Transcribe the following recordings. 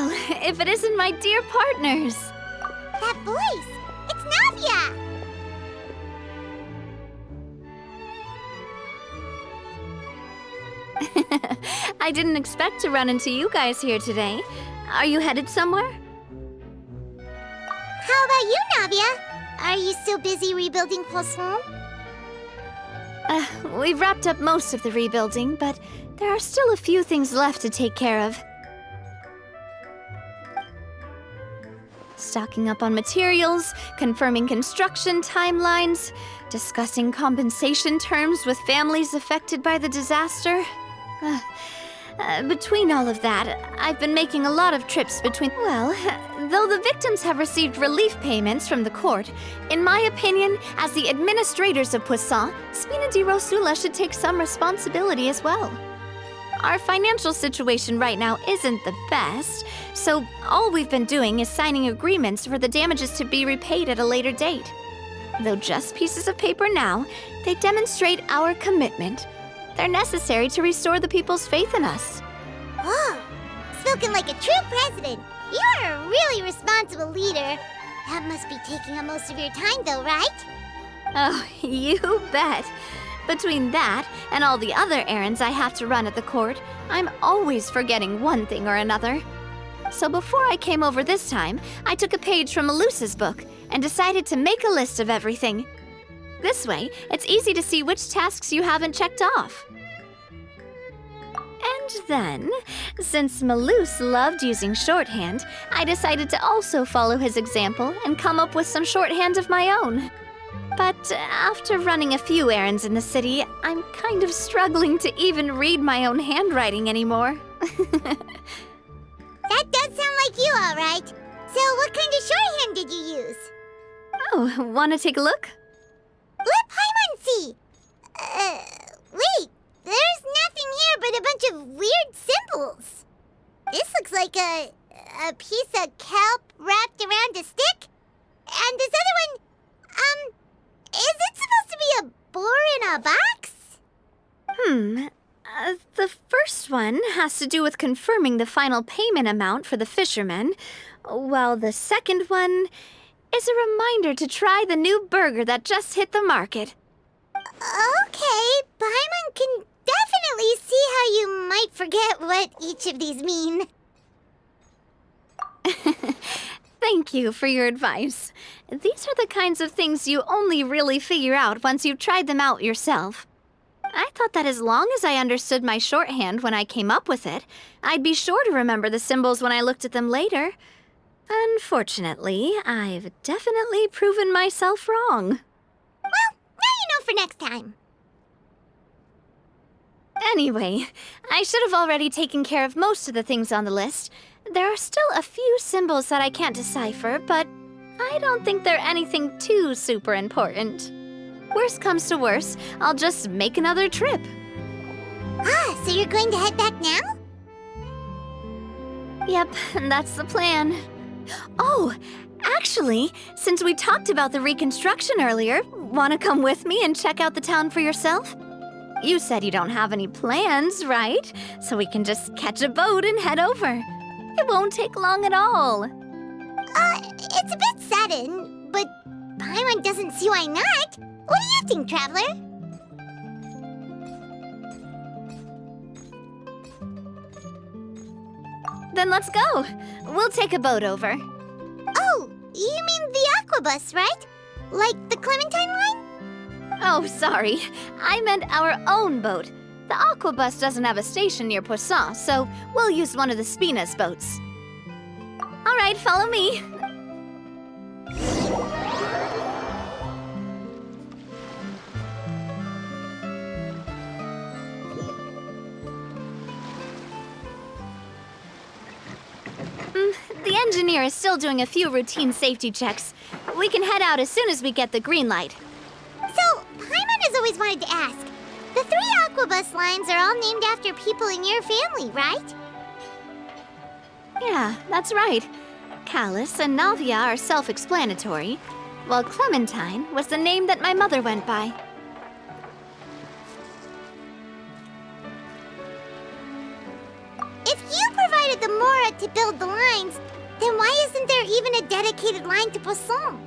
Well, if it isn't my dear partners. That voice! It's Navia! I didn't expect to run into you guys here today. Are you headed somewhere? How about you, Navia? Are you still busy rebuilding Croissant? We've wrapped up most of the rebuilding, but there are still a few things left to take care of. Stocking up on materials, confirming construction timelines, discussing compensation terms with families affected by the disaster. Between all of that, I've been making a lot of trips between... Well, though the victims have received relief payments from the court, in my opinion, as the administrators of Poisson, Spina di Rosula should take some responsibility as well. Our financial situation right now isn't the best, so all we've been doing is signing agreements for the damages to be repaid at a later date. Though just pieces of paper now, they demonstrate our commitment. They're necessary to restore the people's faith in us. Whoa! Spoken like a true president. You're a really responsible leader. That must be taking up most of your time, though, right? Oh, you bet. Between that and all the other errands I have to run at the court, I'm always forgetting one thing or another. So before I came over this time, I took a page from Melusa's book and decided to make a list of everything. This way, it's easy to see which tasks you haven't checked off. And then, since Melus loved using shorthand, I decided to also follow his example and come up with some shorthand of my own. But after running a few errands in the city, I'm kind of struggling to even read my own handwriting anymore. That does sound like you, all right. So what kind of shorthand did you use? Oh, want to take a look? Let Paimon see! Wait, there's nothing here but a bunch of weird symbols. This looks like a piece of kelp wrapped around a stick. And this other one, is it supposed to be a boar in a box? The first one has to do with confirming the final payment amount for the fishermen, while the second one is a reminder to try the new burger that just hit the market. Okay, Paimon can definitely see how you might forget what each of these mean. Thank you for your advice. These are the kinds of things you only really figure out once you've tried them out yourself. I thought that as long as I understood my shorthand when I came up with it, I'd be sure to remember the symbols when I looked at them later. Unfortunately, I've definitely proven myself wrong. Well, now you know for next time. Anyway, I should have already taken care of most of the things on the list. There are still a few symbols that I can't decipher, but I don't think they're anything too super important. Worst comes to worst, I'll just make another trip. Ah, so you're going to head back now? Yep, that's the plan. Oh, actually, since we talked about the reconstruction earlier, want to come with me and check out the town for yourself? You said you don't have any plans, right? So we can just catch a boat and head over. It won't take long at all. It's a bit sudden, but Paimon doesn't see why not. What do you think, Traveler? Then let's go. We'll take a boat over. Oh, you mean the aqua bus, right? Like the Clementine line? Oh, sorry. I meant our own boat. The aqua bus doesn't have a station near Poisson, so we'll use one of the Spina's boats. All right, follow me. The engineer is still doing a few routine safety checks. We can head out as soon as we get the green light. So, Paimon has always wanted to ask. The 3 aquabus lines are all named after people in your family, right? Yeah, that's right. Callus and Navia are self-explanatory, while Clementine was the name that my mother went by. If you provided the Mora to build the lines, then why isn't there even a dedicated line to Poisson?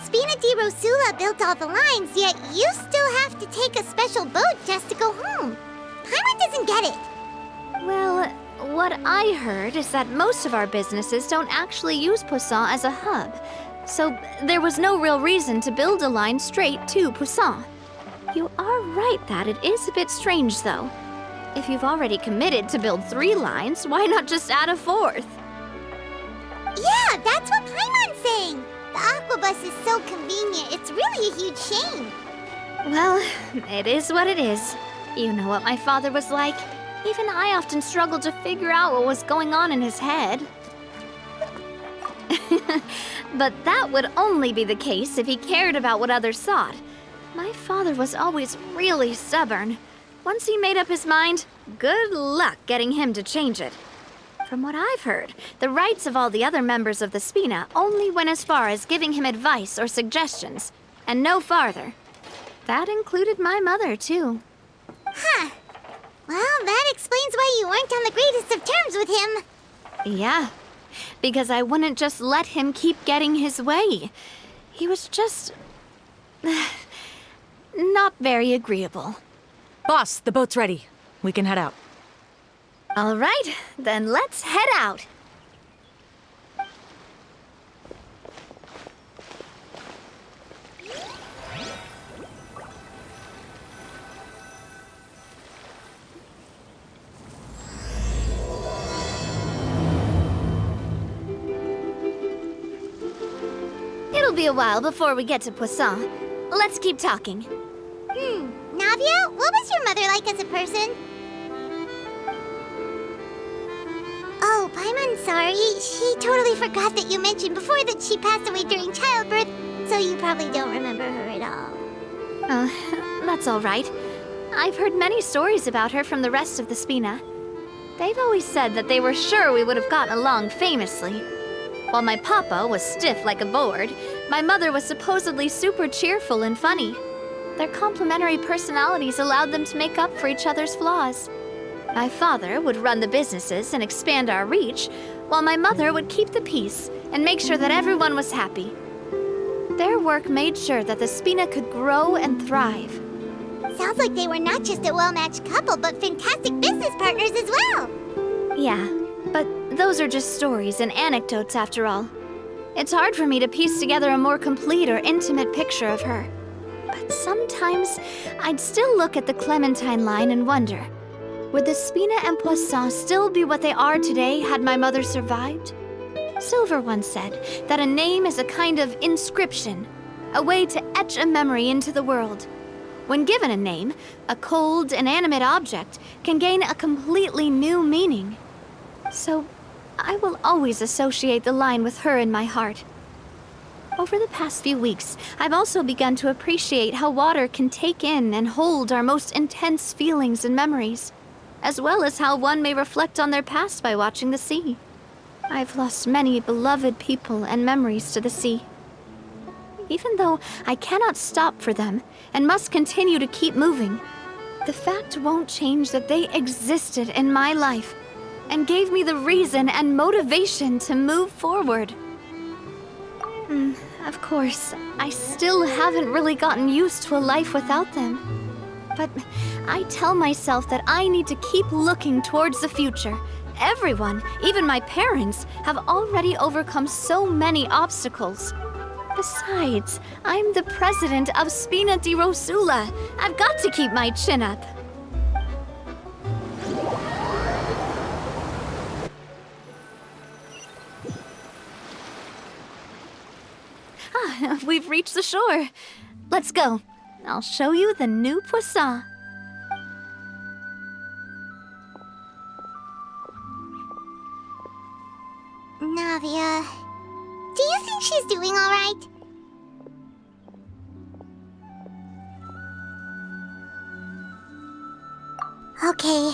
Spina di Rosula built all the lines, yet you still have to take a special boat just to go home. Paimon doesn't get it. Well, what I heard is that most of our businesses don't actually use Poisson as a hub, so there was no real reason to build a line straight to Poisson. You are right that it is a bit strange, though. If you've already committed to build 3 lines, why not just add a 4th? Yeah, that's what Paimon's saying. The aquabus is so convenient, it's really a huge shame. Well, it is what it is. You know what my father was like. Even I often struggled to figure out what was going on in his head. But that would only be the case if he cared about what others thought. My father was always really stubborn. Once he made up his mind, good luck getting him to change it. From what I've heard, the rights of all the other members of the Spina only went as far as giving him advice or suggestions, and no farther. That included my mother, too. Huh. Well, that explains why you weren't on the greatest of terms with him. Yeah, because I wouldn't just let him keep getting his way. He was just... not very agreeable. Boss, the boat's ready. We can head out. All right, then let's head out. It'll be a while before we get to Poisson. Let's keep talking. Navia, what was your mother like as a person? Oh, Paimon's sorry. She totally forgot that you mentioned before that she passed away during childbirth, so you probably don't remember her at all. Oh, that's all right. I've heard many stories about her from the rest of the Spina. They've always said that they were sure we would have gotten along famously. While my papa was stiff like a board, my mother was supposedly super cheerful and funny. Their complementary personalities allowed them to make up for each other's flaws. My father would run the businesses and expand our reach, while my mother would keep the peace and make sure that everyone was happy. Their work made sure that the Spina could grow and thrive. Sounds like they were not just a well-matched couple, but fantastic business partners as well. Yeah, but those are just stories and anecdotes after all. It's hard for me to piece together a more complete or intimate picture of her. But sometimes I'd still look at the Clementine line and wonder, would the Spina and Poisson still be what they are today had my mother survived? Silver once said that a name is a kind of inscription, a way to etch a memory into the world. When given a name, a cold, inanimate object can gain a completely new meaning. So, I will always associate the line with her in my heart. Over the past few weeks, I've also begun to appreciate how water can take in and hold our most intense feelings and memories, as well as how one may reflect on their past by watching the sea. I've lost many beloved people and memories to the sea. Even though I cannot stop for them and must continue to keep moving, the fact won't change that they existed in my life and gave me the reason and motivation to move forward. Of course, I still haven't really gotten used to a life without them. But I tell myself that I need to keep looking towards the future. Everyone, even my parents, have already overcome so many obstacles. Besides, I'm the president of Spina di Rosula. I've got to keep my chin up. We've reached the shore. Let's go. I'll show you the new Poisson. Navia, do you think she's doing all right? Okay,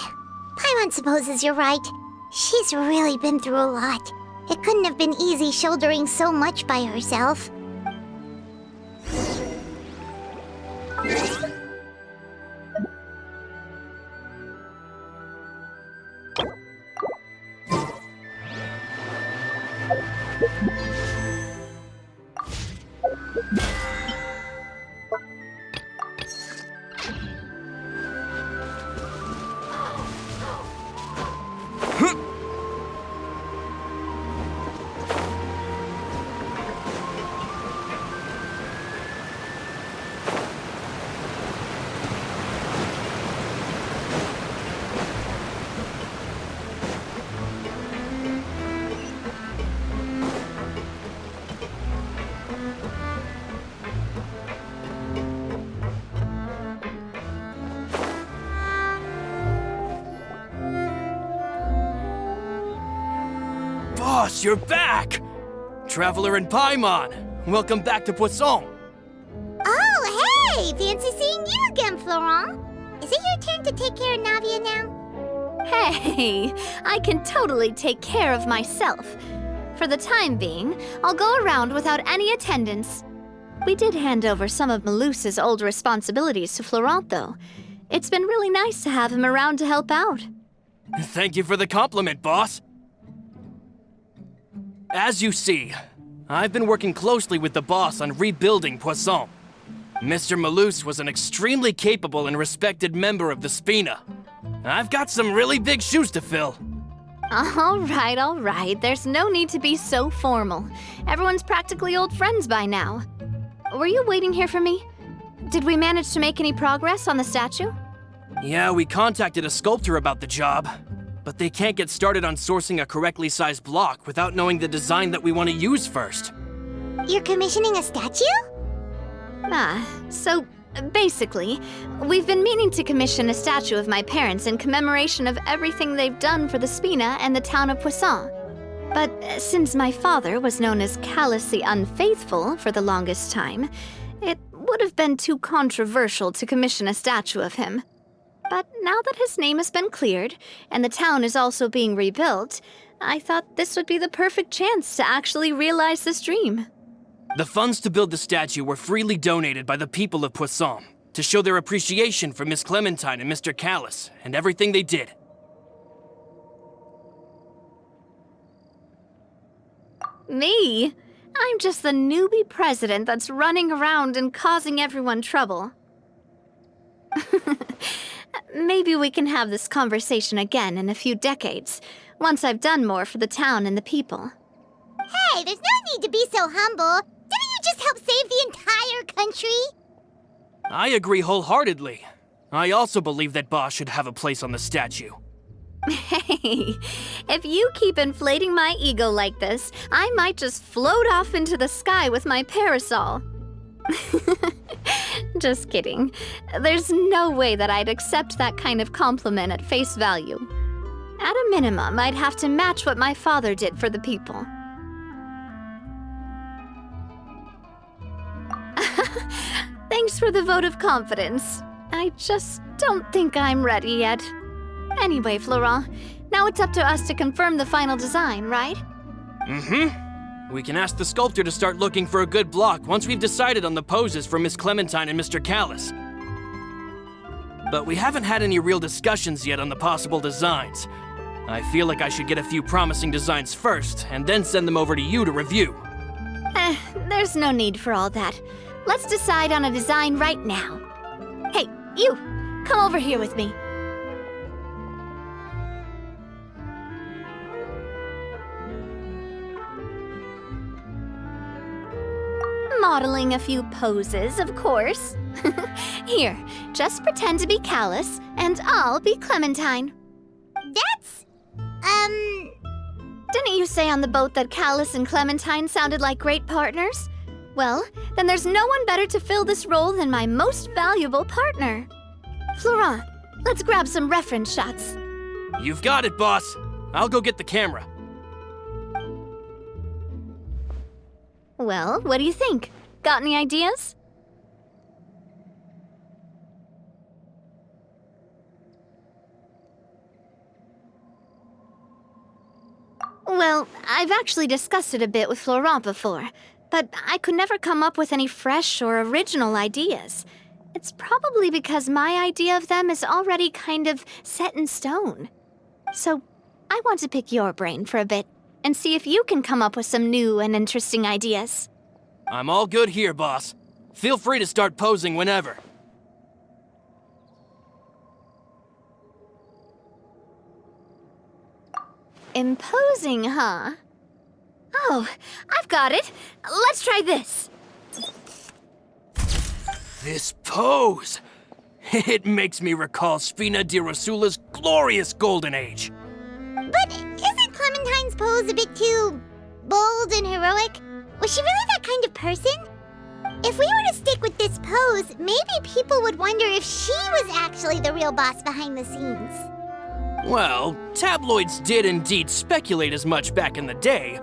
Paimon supposes you're right. She's really been through a lot. It couldn't have been easy shouldering so much by herself. Boss, you're back! Traveler and Paimon, welcome back to Poisson. Oh, hey! Fancy seeing you again, Florent. Is it your turn to take care of Navia now? Hey, I can totally take care of myself. For the time being, I'll go around without any attendance. We did hand over some of Malus's old responsibilities to Florent, though. It's been really nice to have him around to help out. Thank you for the compliment, boss. As you see, I've been working closely with the boss on rebuilding Poisson. Mr. Malus was an extremely capable and respected member of the Spina. I've got some really big shoes to fill. All right. There's no need to be so formal. Everyone's practically old friends by now. Were you waiting here for me? Did we manage to make any progress on the statue? Yeah, we contacted a sculptor about the job, but they can't get started on sourcing a correctly sized block without knowing the design that we want to use first. You're commissioning a statue? So basically, we've been meaning to commission a statue of my parents in commemoration of everything they've done for the Spina and the town of Poisson. But since my father was known as Callus the Unfaithful for the longest time, it would have been too controversial to commission a statue of him. But now that his name has been cleared, and the town is also being rebuilt, I thought this would be the perfect chance to actually realize this dream. The funds to build the statue were freely donated by the people of Poisson to show their appreciation for Miss Clementine and Mr. Callus and everything they did. Me? I'm just the newbie president that's running around and causing everyone trouble. Maybe we can have this conversation again in a few decades, once I've done more for the town and the people. Hey, there's no need to be so humble. Didn't you just help save the entire country? I agree wholeheartedly. I also believe that Boss should have a place on the statue. Hey, if you keep inflating my ego like this, I might just float off into the sky with my parasol. Just kidding. There's no way that I'd accept that kind of compliment at face value. At a minimum, I'd have to match what my father did for the people. Thanks for the vote of confidence. I just don't think I'm ready yet. Anyway, Florent, now it's up to us to confirm the final design, right? Mm-hmm. We can ask the sculptor to start looking for a good block once we've decided on the poses for Miss Clementine and Mr. Callus. But we haven't had any real discussions yet on the possible designs. I feel like I should get a few promising designs first, and then send them over to you to review. There's no need for all that. Let's decide on a design right now. Hey, you! Come over here with me. Modeling a few poses, of course. Here, just pretend to be Callus, and I'll be Clementine. That's, Didn't you say on the boat that Callus and Clementine sounded like great partners? Well, then there's no one better to fill this role than my most valuable partner. Florent, let's grab some reference shots. You've got it, boss. I'll go get the camera. Well, what do you think? Got any ideas? Well, I've actually discussed it a bit with Florent before, but I could never come up with any fresh or original ideas. It's probably because my idea of them is already kind of set in stone. So, I want to pick your brain for a bit. and see if you can come up with some new and interesting ideas. I'm all good here, boss. Feel free to start posing whenever. Imposing, huh? Oh, I've got it. Let's try this. This pose! It makes me recall Spina di Rosula's glorious golden age. But isn't Clementine's pose a bit too bold and heroic? Was she really that kind of person? If we were to stick with this pose, maybe people would wonder if she was actually the real boss behind the scenes. Well, tabloids did indeed speculate as much back in the day,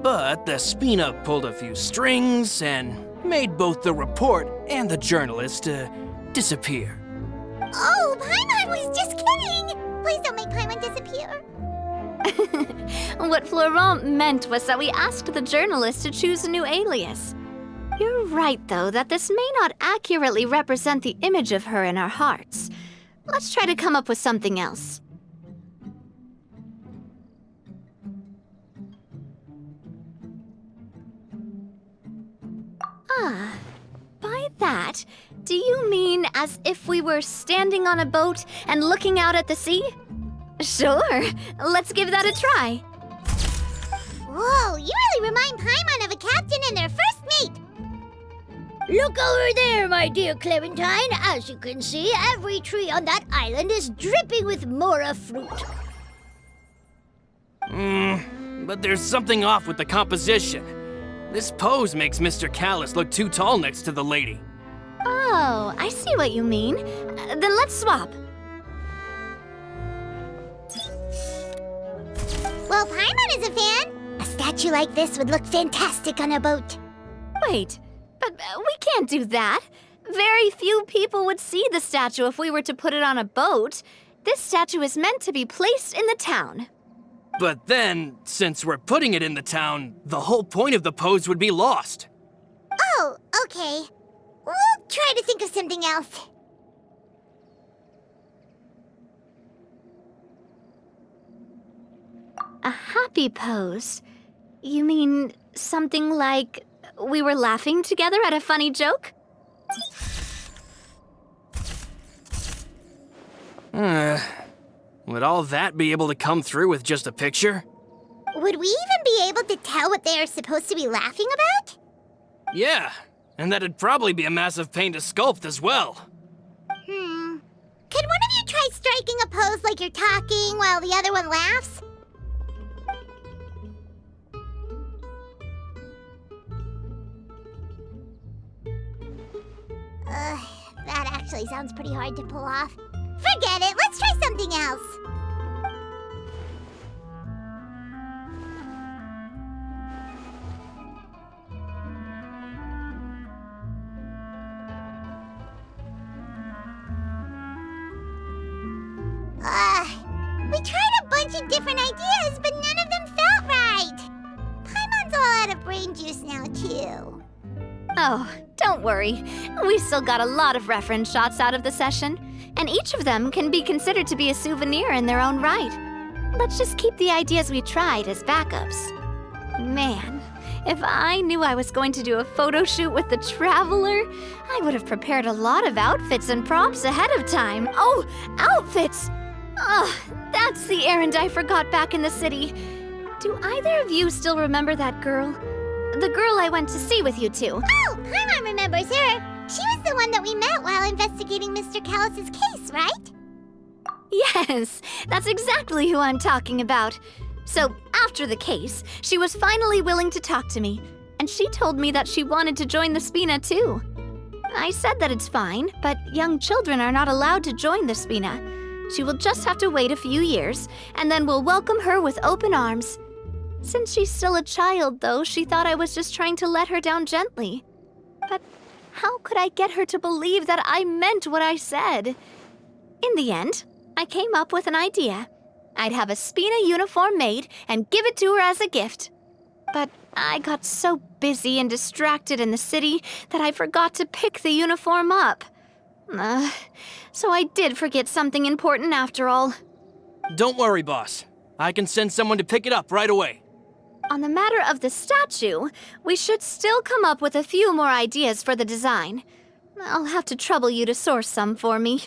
but the Spina pulled a few strings and made both the report and the journalist disappear. Oh, Paimon was just kidding! Please don't make Paimon disappear. What Florent meant was that we asked the journalist to choose a new alias. You're right, though, that this may not accurately represent the image of her in our hearts. Let's try to come up with something else. Ah, by that, do you mean as if we were standing on a boat and looking out at the sea? Sure, let's give that a try. Whoa, you really remind Paimon of a captain and their first mate. Look over there, my dear Clementine. As you can see, every tree on that island is dripping with mora fruit. But there's something off with the composition. This pose makes Mr. Callus look too tall next to the lady. Oh, I see what you mean. Then let's swap. Well, Paimon is a fan. A statue like this would look fantastic on a boat. Wait, but we can't do that. Very few people would see the statue if we were to put it on a boat. This statue is meant to be placed in the town. But then, since we're putting it in the town, the whole point of the pose would be lost. Oh, okay. We'll try to think of something else. A happy pose? You mean something like we were laughing together at a funny joke? Would all that be able to come through with just a picture? Would we even be able to tell what they are supposed to be laughing about? Yeah, and that'd probably be a massive pain to sculpt as well. Could one of you try striking a pose like you're talking while the other one laughs? That actually sounds pretty hard to pull off. Forget it, let's try something else. We tried a bunch of different ideas, but none of them felt right. Paimon's all out of brain juice now, too. Oh, don't worry. We still got a lot of reference shots out of the session, and each of them can be considered to be a souvenir in their own right. Let's just keep the ideas we tried as backups. Man, if I knew I was going to do a photo shoot with the Traveler, I would have prepared a lot of outfits and props ahead of time. Oh, outfits! Oh, that's the errand I forgot back in the city. Do either of you still remember that girl? The girl I went to see with you two. Oh, Paimon remembers her. She was the one that we met while investigating Mr. Callus's case, right? Yes, that's exactly who I'm talking about. So, after the case, she was finally willing to talk to me, and she told me that she wanted to join the Spina too. I said that it's fine, but young children are not allowed to join the Spina. She will just have to wait a few years, and then we'll welcome her with open arms. Since she's still a child, though, she thought I was just trying to let her down gently. But how could I get her to believe that I meant what I said? In the end, I came up with an idea. I'd have a Spina uniform made and give it to her as a gift. But I got so busy and distracted in the city that I forgot to pick the uniform up. So I did forget something important after all. Don't worry, boss. I can send someone to pick it up right away. On the matter of the statue, we should still come up with a few more ideas for the design. I'll have to trouble you to source some for me.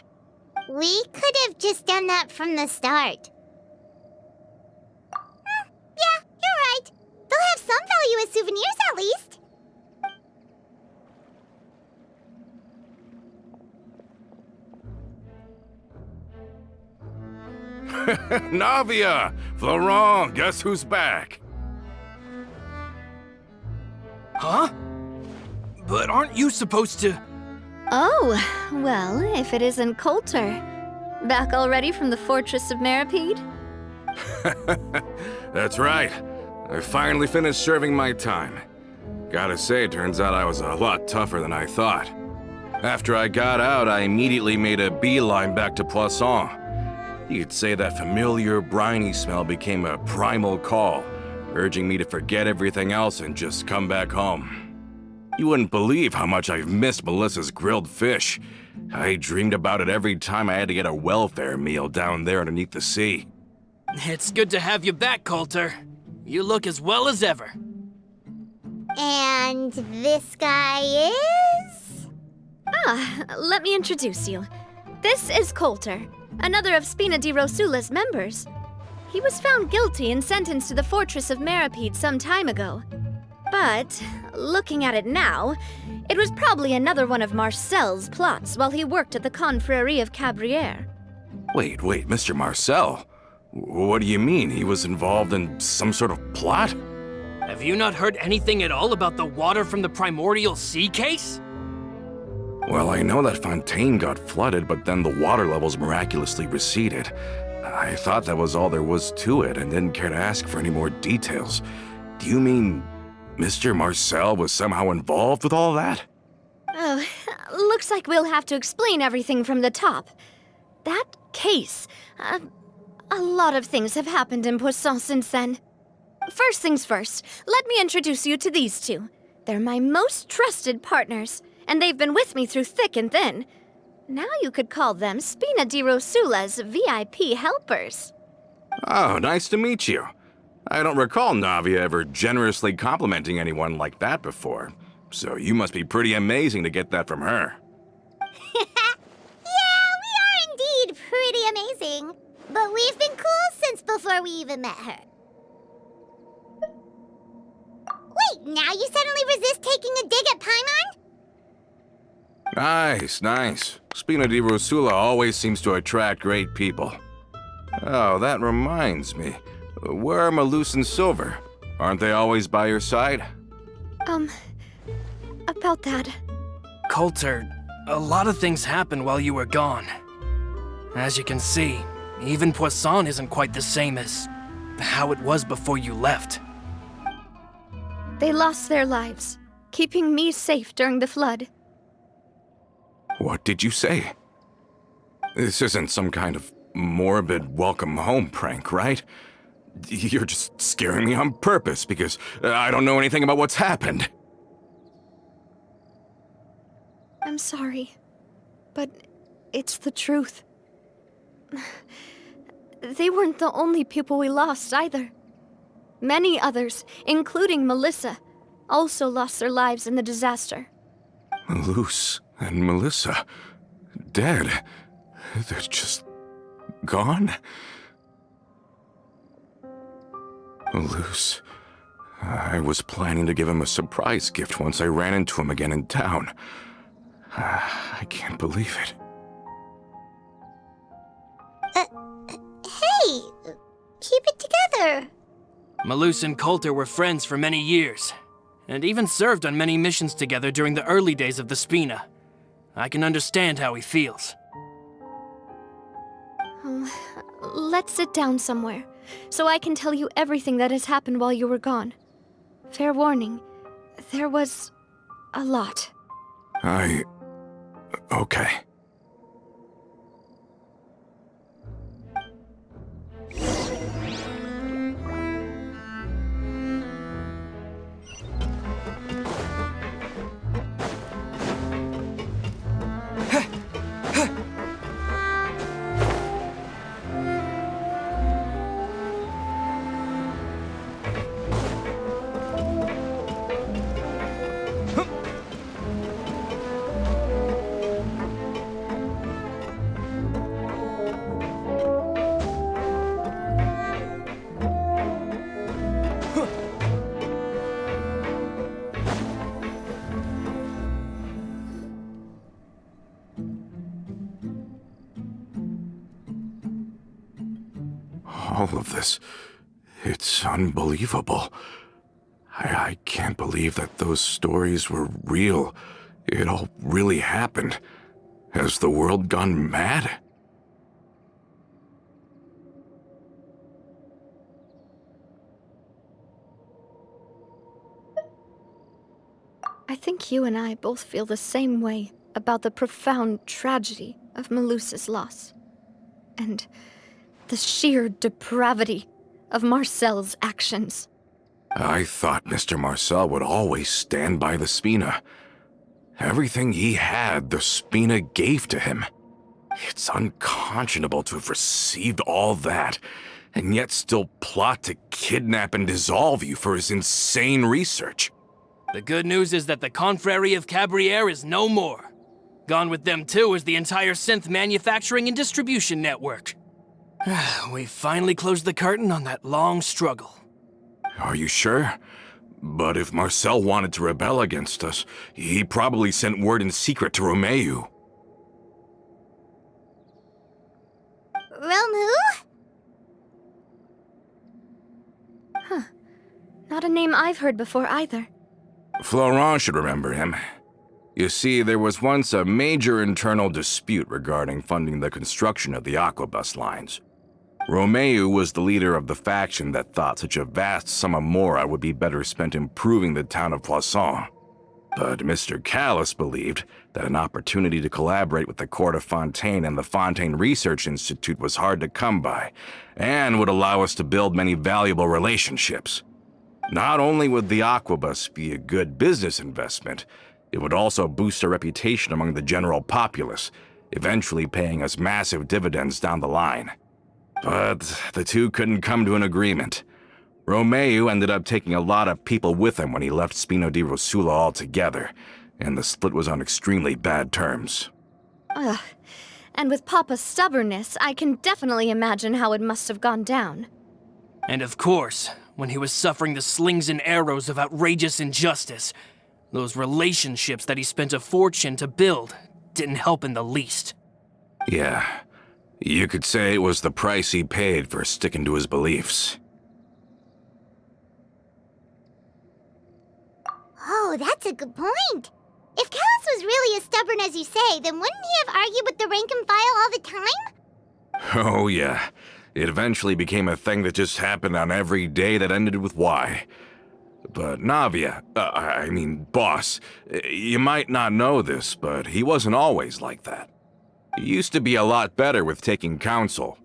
We could have just done that from the start. Yeah, you're right. They'll have some value as souvenirs at least. Navia! Florent, guess who's back? Huh? But aren't you supposed to... Oh, well, if it isn't Coulter. Back already from the Fortress of Meripede? That's right. I finally finished serving my time. Gotta say, it turns out I was a lot tougher than I thought. After I got out, I immediately made a beeline back to Poisson. You could say that familiar, briny smell became a primal call, urging me to forget everything else and just come back home. You wouldn't believe how much I've missed Melissa's grilled fish. I dreamed about it every time I had to get a welfare meal down there underneath the sea. It's good to have you back, Coulter. You look as well as ever. And this guy is? Let me introduce you. This is Coulter, another of Spina di Rosula's members. He was found guilty and sentenced to the Fortress of Meripede some time ago. But, looking at it now, it was probably another one of Marcel's plots while he worked at the Confrérie of Cabrières. Wait, Mr. Marcel? What do you mean? He was involved in some sort of plot? Have you not heard anything at all about the water from the primordial sea case? Well, I know that Fontaine got flooded, but then the water levels miraculously receded. I thought that was all there was to it and didn't care to ask for any more details. Do you mean Mr. Marcel was somehow involved with all that? Oh, looks like we'll have to explain everything from the top. That case, a lot of things have happened in Poisson since then. First things first, let me introduce you to these two. They're my most trusted partners, and they've been with me through thick and thin. Now you could call them Spina di Rosula's VIP helpers. Oh, nice to meet you. I don't recall Navia ever generously complimenting anyone like that before, so you must be pretty amazing to get that from her. Yeah, we are indeed pretty amazing. But we've been cool since before we even met her. Wait, now you suddenly resist taking a dig at Paimon? Nice. Spina di Rosula always seems to attract great people. Oh, that reminds me. Where are Malus and Silver? Aren't they always by your side? About that. Coulter, a lot of things happened while you were gone. As you can see, even Poisson isn't quite the same as how it was before you left. They lost their lives, keeping me safe during the flood. What did you say? This isn't some kind of morbid welcome home prank, right? You're just scaring me on purpose because I don't know anything about what's happened. I'm sorry, but it's the truth. They weren't the only people we lost either. Many others, including Melissa, also lost their lives in the disaster. Malus and Melissa, dead. They're just gone? Malus, I was planning to give him a surprise gift once I ran into him again in town. I can't believe it. Hey, keep it together. Malus and Coulter were friends for many years, and even served on many missions together during the early days of the Spina. I can understand how he feels. Let's sit down somewhere, so I can tell you everything that has happened while you were gone. Fair warning, there was a lot. Okay. of this. It's unbelievable. I can't believe that those stories were real. It all really happened. Has the world gone mad? I think you and I both feel the same way about the profound tragedy of Melusa's loss. And the sheer depravity of Marcel's actions. I thought Mr. Marcel would always stand by the Spina. Everything he had, the Spina gave to him. It's unconscionable to have received all that, and yet still plot to kidnap and dissolve you for his insane research. The good news is that the Confrérie of Cabriere is no more. Gone with them too is the entire synth manufacturing and distribution network. We finally closed the curtain on that long struggle. Are you sure? But if Marcel wanted to rebel against us, he probably sent word in secret to Romeu. Romu? Huh. Not a name I've heard before either. Florent should remember him. You see, there was once a major internal dispute regarding funding the construction of the Aquabus lines. Romeu was the leader of the faction that thought such a vast sum of mora would be better spent improving the town of Poisson. But Mr. Callis believed that an opportunity to collaborate with the Court of Fontaine and the Fontaine Research Institute was hard to come by, and would allow us to build many valuable relationships. Not only would the Aquabus be a good business investment, it would also boost our reputation among the general populace, eventually paying us massive dividends down the line. But the two couldn't come to an agreement. Romeu ended up taking a lot of people with him when he left Spino di Rosula altogether, and the split was on extremely bad terms. Ugh. And with Papa's stubbornness, I can definitely imagine how it must have gone down. And of course, when he was suffering the slings and arrows of outrageous injustice, those relationships that he spent a fortune to build didn't help in the least. Yeah, you could say it was the price he paid for sticking to his beliefs. Oh, that's a good point. If Callis was really as stubborn as you say, then wouldn't he have argued with the rank and file all the time? Oh yeah, it eventually became a thing that just happened on every day that ended with Y. But Navia, boss, you might not know this, but he wasn't always like that. He used to be a lot better with taking counsel.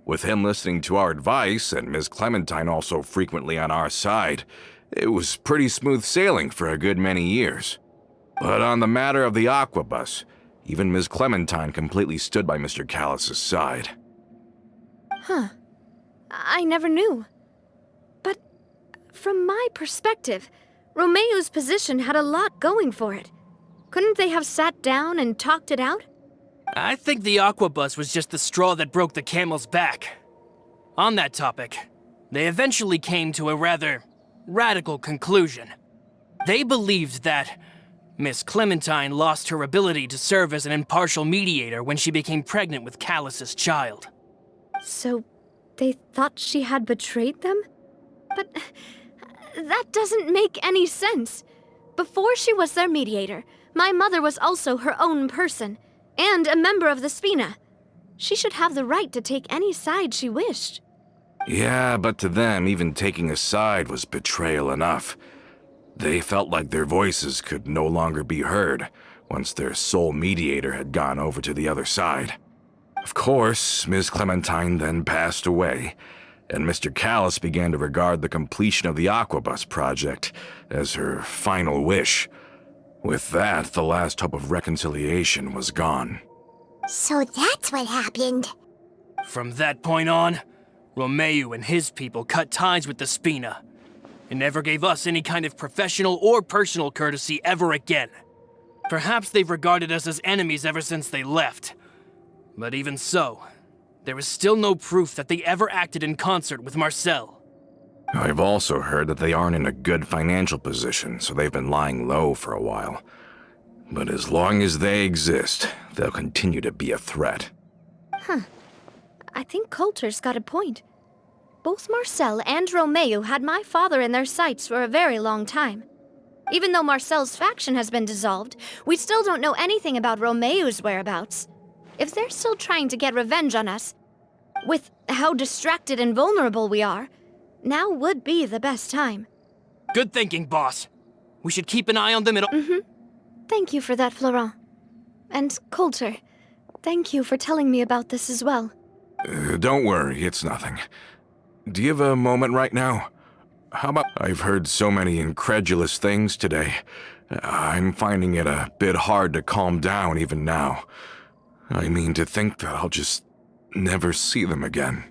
With him listening to our advice, and Ms. Clementine also frequently on our side, it was pretty smooth sailing for a good many years. But on the matter of the Aquabus, even Ms. Clementine completely stood by Mr. Callis's side. Huh. I never knew. But from my perspective, Romeu's position had a lot going for it. Couldn't they have sat down and talked it out? I think the Aquabus was just the straw that broke the camel's back. On that topic, they eventually came to a rather radical conclusion. They believed that Miss Clementine lost her ability to serve as an impartial mediator when she became pregnant with Callis's child. So they thought she had betrayed them? But that doesn't make any sense. Before she was their mediator, my mother was also her own person, and a member of the Spina. She should have the right to take any side she wished. Yeah, but to them, even taking a side was betrayal enough. They felt like their voices could no longer be heard once their sole mediator had gone over to the other side. Of course, Ms. Clementine then passed away, and Mr. Callis began to regard the completion of the Aquabus project as her final wish. With that, the last hope of reconciliation was gone. So that's what happened. From that point on, Romeu and his people cut ties with the Spina, and never gave us any kind of professional or personal courtesy ever again. Perhaps they've regarded us as enemies ever since they left. But even so, there is still no proof that they ever acted in concert with Marcel. I've also heard that they aren't in a good financial position, so they've been lying low for a while. But as long as they exist, they'll continue to be a threat. Huh. I think Coulter's got a point. Both Marcel and Romeo had my father in their sights for a very long time. Even though Marcel's faction has been dissolved, we still don't know anything about Romeo's whereabouts. If they're still trying to get revenge on us, with how distracted and vulnerable we are, now would be the best time. Good thinking, boss. We should keep an eye on them at all. Thank you for that, Florent. And Coulter, thank you for telling me about this as well. Don't worry, it's nothing. Do you have a moment right now? How about... I've heard so many incredulous things today. I'm finding it a bit hard to calm down even now. I mean, to think that I'll just never see them again.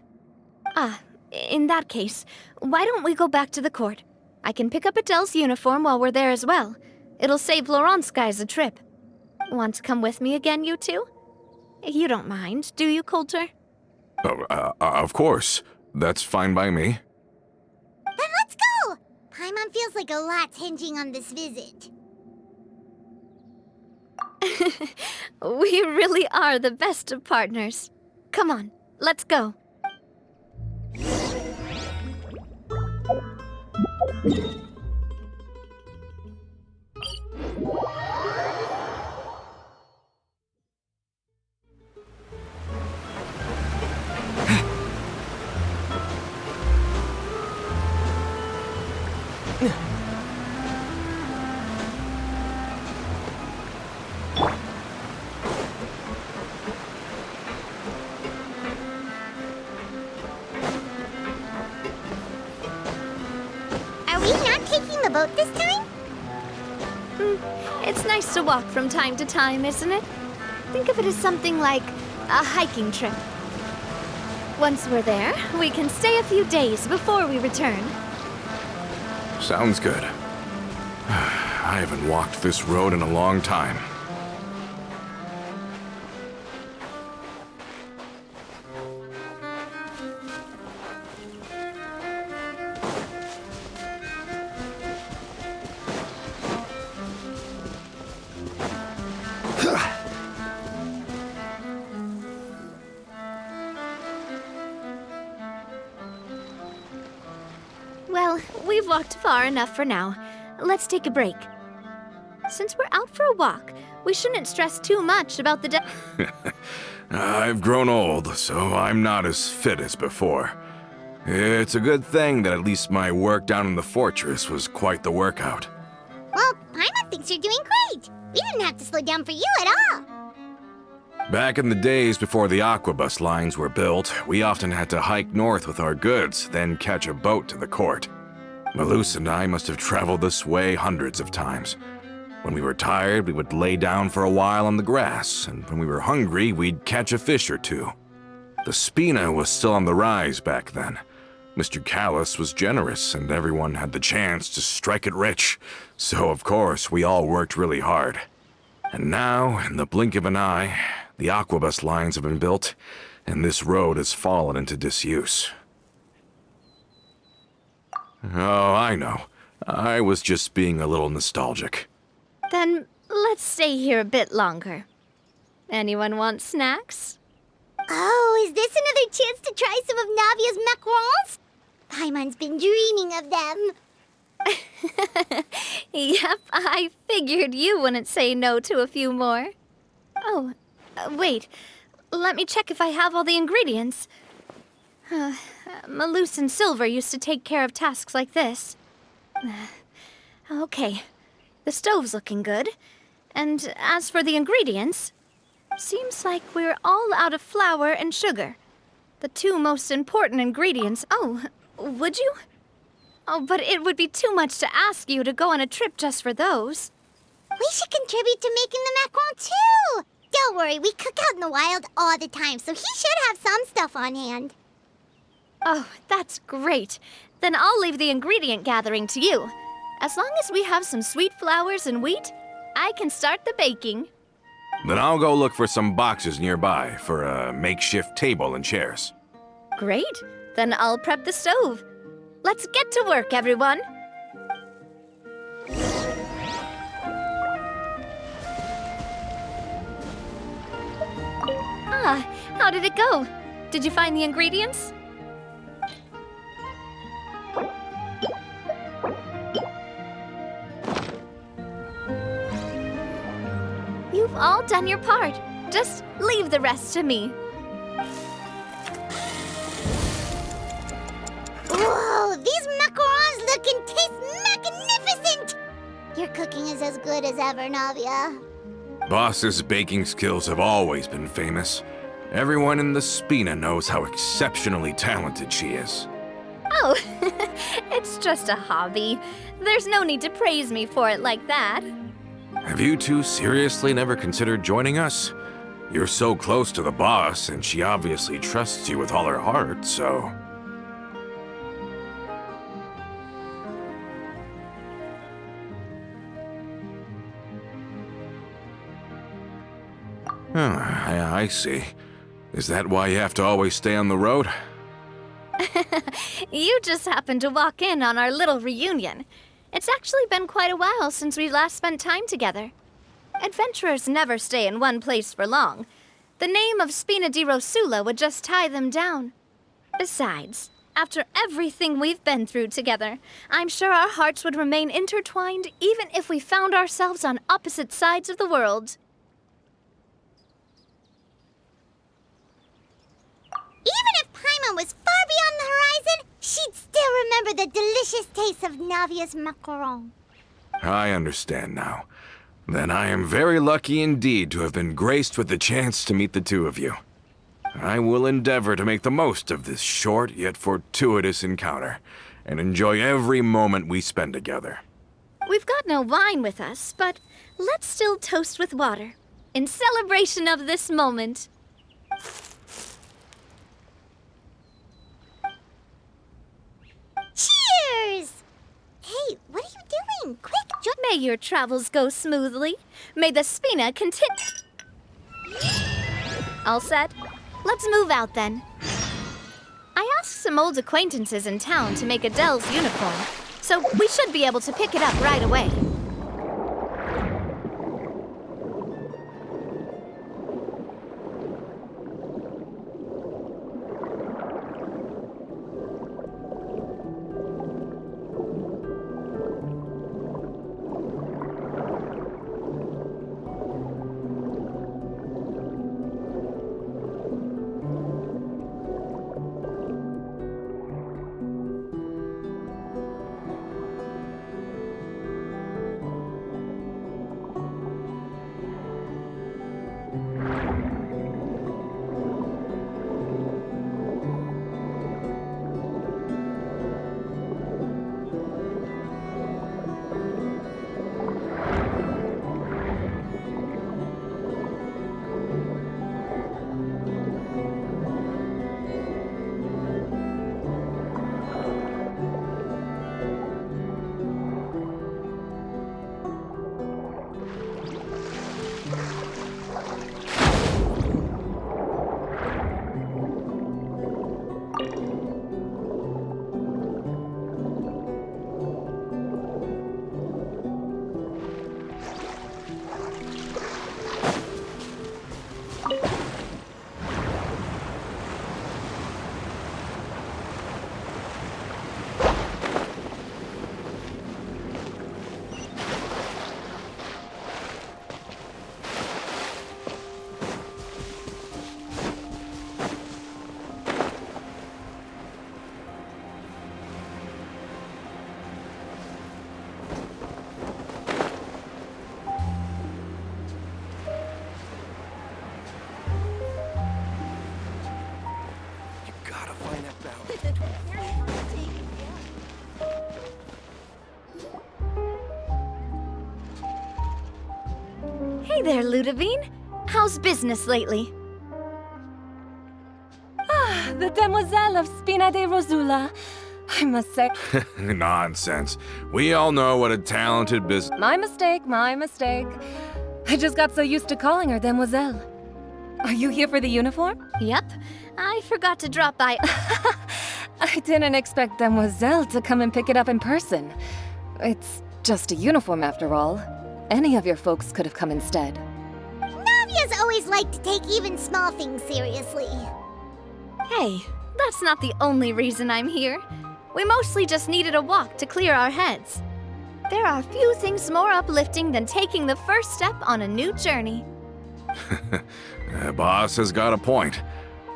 In that case, why don't we go back to the court? I can pick up Adele's uniform while we're there as well. It'll save Laurent's guys a trip. Want to come with me again, you two? You don't mind, do you, Coulter? Oh, of course. That's fine by me. Then let's go! Paimon feels like a lot's hinging on this visit. We really are the best of partners. Come on, let's go. Are we not taking the boat this time? It's nice to walk from time to time, isn't it? Think of it as something like a hiking trip. Once we're there, we can stay a few days before we return. Sounds good. I haven't walked this road in a long time. Well, we've walked far enough for now. Let's take a break. Since we're out for a walk, we shouldn't stress too much about the I've grown old, so I'm not as fit as before. It's a good thing that at least my work down in the fortress was quite the workout. Well, Paimon thinks you're doing great. We didn't have to slow down for you at all. Back in the days before the aquabus lines were built, we often had to hike north with our goods, then catch a boat to the court. Malus and I must have traveled this way hundreds of times. When we were tired, we would lay down for a while on the grass, and when we were hungry, we'd catch a fish or two. The spina was still on the rise back then. Mr. Callis was generous, and everyone had the chance to strike it rich. So, of course, we all worked really hard. And now, in the blink of an eye, the aquabus lines have been built, and this road has fallen into disuse. Oh, I know. I was just being a little nostalgic. Then let's stay here a bit longer. Anyone want snacks? Oh, is this another chance to try some of Navia's macarons? Paimon's been dreaming of them. Yep, I figured you wouldn't say no to a few more. Oh, wait. Let me check if I have all the ingredients. Malus and Silver used to take care of tasks like this. Okay, the stove's looking good. And as for the ingredients, seems like we're all out of flour and sugar. The two most important ingredients. Oh, would you? Oh, but it would be too much to ask you to go on a trip just for those. We should contribute to making the macaron too. Don't worry, we cook out in the wild all the time, so he should have some stuff on hand. Oh, that's great. Then I'll leave the ingredient gathering to you. As long as we have some sweet flours and wheat, I can start the baking. Then I'll go look for some boxes nearby for a makeshift table and chairs. Great. Then I'll prep the stove. Let's get to work, everyone. How did it go? Did you find the ingredients? You've all done your part. Just leave the rest to me. Whoa, these macarons look and taste magnificent! Your cooking is as good as ever, Navia. Boss's baking skills have always been famous. Everyone in the Spina knows how exceptionally talented she is. Oh, it's just a hobby. There's no need to praise me for it like that. Have you two seriously never considered joining us? You're so close to the boss, and she obviously trusts you with all her heart, so... I see. Is that why you have to always stay on the road? You just happened to walk in on our little reunion. It's actually been quite a while since we last spent time together. Adventurers never stay in one place for long. The name of Spina di Rosula would just tie them down. Besides, after everything we've been through together, I'm sure our hearts would remain intertwined even if we found ourselves on opposite sides of the world. Even if Paimon was far beyond the horizon, she'd still remember the delicious taste of Navia's macaron. I understand now. Then I am very lucky indeed to have been graced with the chance to meet the two of you. I will endeavor to make the most of this short yet fortuitous encounter, and enjoy every moment we spend together. We've got no wine with us, but let's still toast with water, in celebration of this moment. Cheers! Hey, what are you doing? Quick, May your travels go smoothly. May the Spina continue. All set? Let's move out then. I asked some old acquaintances in town to make Adele's uniform, so we should be able to pick it up right away. Hey there, Ludovine. How's business lately? The demoiselle of Spina de Rosula. I must say... Nonsense. We all know what a talented business... My mistake, my mistake. I just got so used to calling her demoiselle. Are you here for the uniform? Yep. I forgot to drop by. I didn't expect demoiselle to come and pick it up in person. It's just a uniform after all. Any of your folks could have come instead. Navia's always liked to take even small things seriously. Hey, that's not the only reason I'm here. We mostly just needed a walk to clear our heads. There are few things more uplifting than taking the first step on a new journey. Boss has got a point.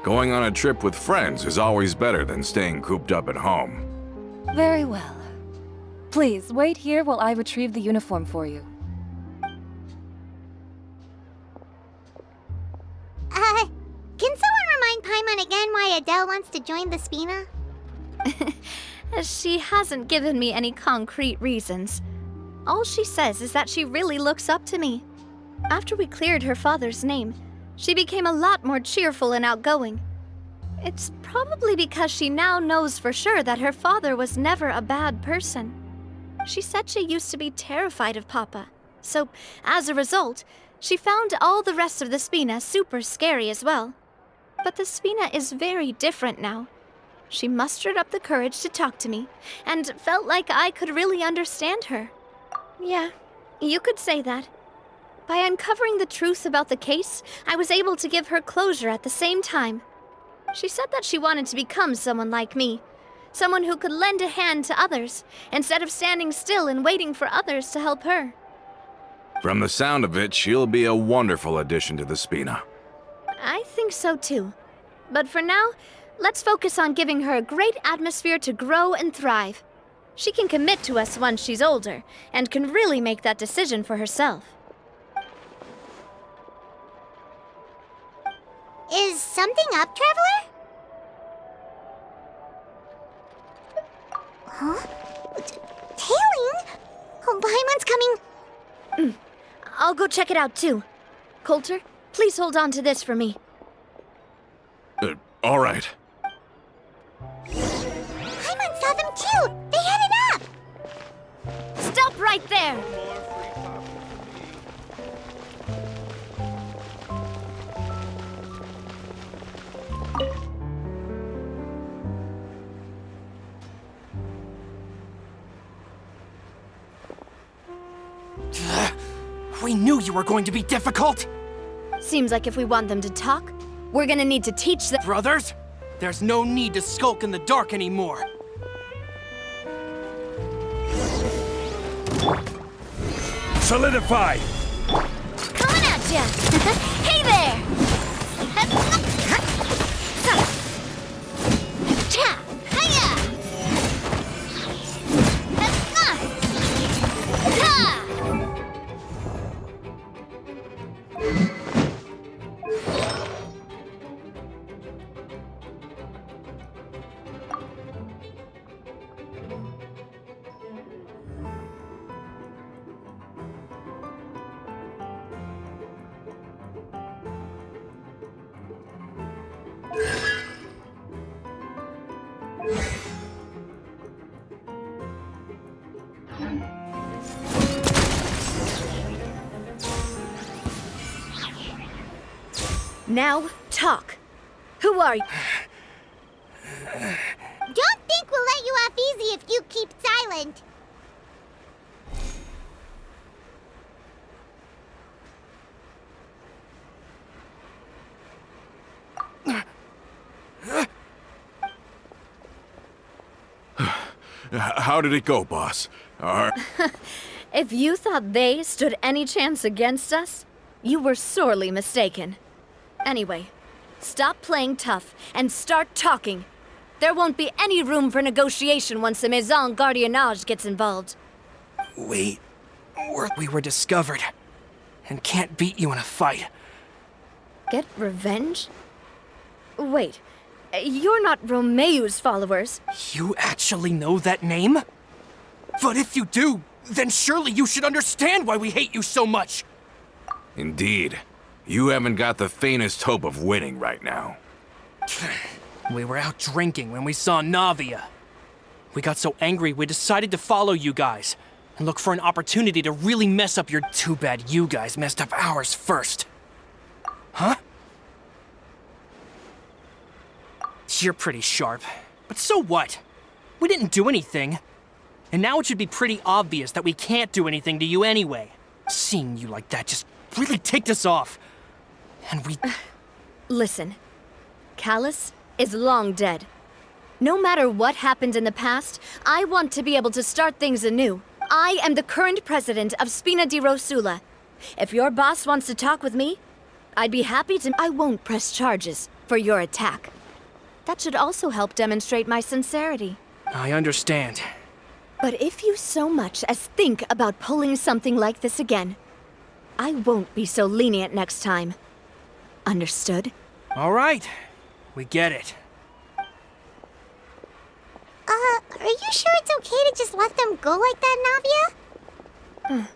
Going on a trip with friends is always better than staying cooped up at home. Very well. Please, wait here while I retrieve the uniform for you. Can someone remind Paimon again why Adele wants to join the Spina? She hasn't given me any concrete reasons. All she says is that she really looks up to me. After we cleared her father's name, she became a lot more cheerful and outgoing. It's probably because she now knows for sure that her father was never a bad person. She said she used to be terrified of Papa, so as a result, she found all the rest of the Spina super scary as well. But the Spina is very different now. She mustered up the courage to talk to me, and felt like I could really understand her. Yeah, you could say that. By uncovering the truth about the case, I was able to give her closure at the same time. She said that she wanted to become someone like me, someone who could lend a hand to others, instead of standing still and waiting for others to help her. From the sound of it, she'll be a wonderful addition to the Spina. I think so too. But for now, let's focus on giving her a great atmosphere to grow and thrive. She can commit to us once she's older, and can really make that decision for herself. Is something up, Traveler? Huh? Tailing? Oh, Paimon's coming. I'll go check it out too. Coulter, please hold on to this for me. All right. Paimon saw them too! They headed up! Stop right there! We knew you were going to be difficult! Seems like if we want them to talk, we're gonna need to teach them. Brothers, there's no need to skulk in the dark anymore. Solidify! Coming at ya! Hey there! Cha! Hiya! Ha! Now, talk. Who are you? Don't think we'll let you off easy if you keep silent. How did it go, boss? If you thought they stood any chance against us, you were sorely mistaken. Anyway, stop playing tough and start talking. There won't be any room for negotiation once the Maison Gardiennage gets involved. We were discovered, and can't beat you in a fight. Get revenge? Wait, you're not Romeu's followers. You actually know that name? But if you do, then surely you should understand why we hate you so much! Indeed. You haven't got the faintest hope of winning right now. We were out drinking when we saw Navia. We got so angry we decided to follow you guys and look for an opportunity to really mess up your— Too bad you guys messed up ours first. Huh? You're pretty sharp, but so what? We didn't do anything. And now it should be pretty obvious that we can't do anything to you anyway. Seeing you like that just really ticked us off. And we— Listen, Callus is long dead. No matter what happened in the past, I want to be able to start things anew. I am the current president of Spina di Rosula. If your boss wants to talk with me, I'd be happy to. I won't press charges for your attack. That should also help demonstrate my sincerity. I understand. But if you so much as think about pulling something like this again, I won't be so lenient next time. Understood? All right. We get it. Are you sure it's okay to just let them go like that, Navia?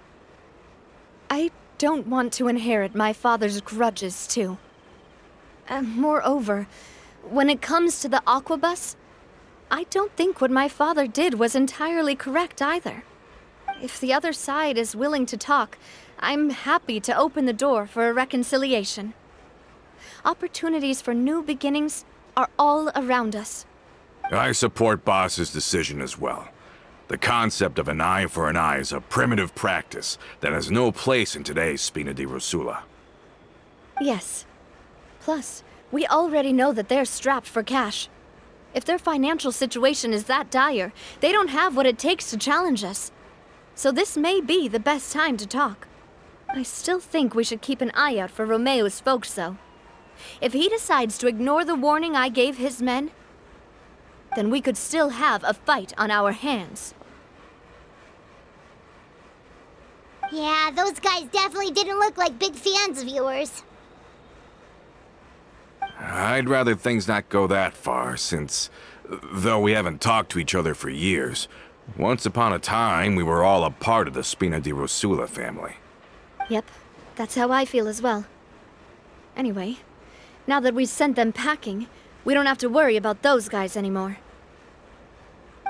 I don't want to inherit my father's grudges, too. Moreover, when it comes to the Aquabus, I don't think what my father did was entirely correct either. If the other side is willing to talk, I'm happy to open the door for a reconciliation. Opportunities for new beginnings are all around us. I support Boss's decision as well. The concept of an eye for an eye is a primitive practice that has no place in today's Spina di Rosula. Yes. Plus, we already know that they're strapped for cash. If their financial situation is that dire, they don't have what it takes to challenge us. So this may be the best time to talk. I still think we should keep an eye out for Romeo's folks, though. If he decides to ignore the warning I gave his men, then we could still have a fight on our hands. Yeah, those guys definitely didn't look like big fans of yours. I'd rather things not go that far, since, though we haven't talked to each other for years, once upon a time we were all a part of the Spina di Rosula family. Yep, that's how I feel as well. Anyway, now that we've sent them packing, we don't have to worry about those guys anymore.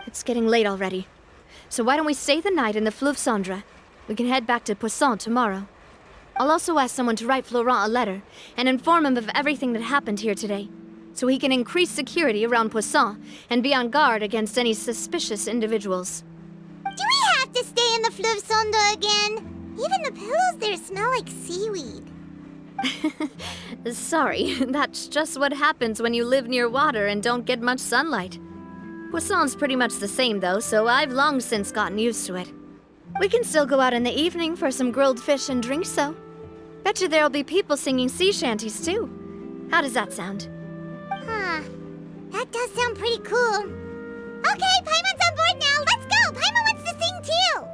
It's getting late already, so why don't we stay the night in the Fleuve Cendre? We can head back to Poisson tomorrow. I'll also ask someone to write Florent a letter and inform him of everything that happened here today, so he can increase security around Poisson and be on guard against any suspicious individuals. Do we have to stay in the Fleuve Cendre again? Even the pillows there smell like seaweed. Sorry, that's just what happens when you live near water and don't get much sunlight. Poisson's pretty much the same though, so I've long since gotten used to it. We can still go out in the evening for some grilled fish and drinks, though. Bet you there'll be people singing sea shanties too. How does that sound? Huh. That does sound pretty cool. Okay, Paimon's on board now. Let's go! Paimon wants to sing too!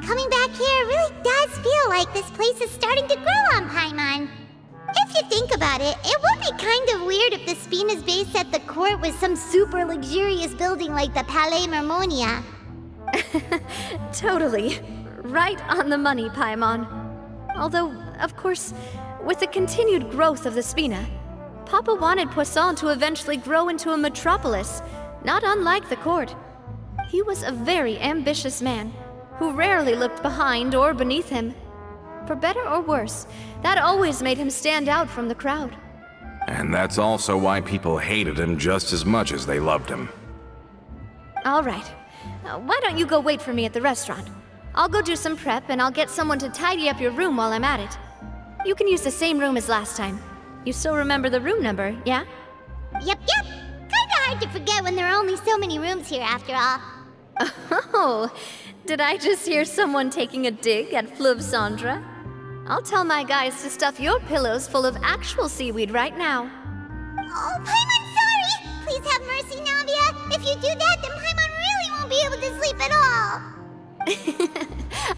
Coming back here really does feel like this place is starting to grow on Paimon. If you think about it, it would be kind of weird if the Spina's base at the court was some super luxurious building like the Palais Mermonia. Totally. Right on the money, Paimon. Although, of course, with the continued growth of the Spina, Papa wanted Poisson to eventually grow into a metropolis, not unlike the court. He was a very ambitious man, who rarely looked behind or beneath him. For better or worse, that always made him stand out from the crowd. And that's also why people hated him just as much as they loved him. All right. Why don't you go wait for me at the restaurant? I'll go do some prep and I'll get someone to tidy up your room while I'm at it. You can use the same room as last time. You still remember the room number, yeah? Yep. Kinda hard to forget when there are only so many rooms here after all. Oh, did I just hear someone taking a dig at Fleuve Cendre? I'll tell my guys to stuff your pillows full of actual seaweed right now. Oh, Paimon, sorry! Please have mercy, Navia. If you do that, then Paimon really won't be able to sleep at all.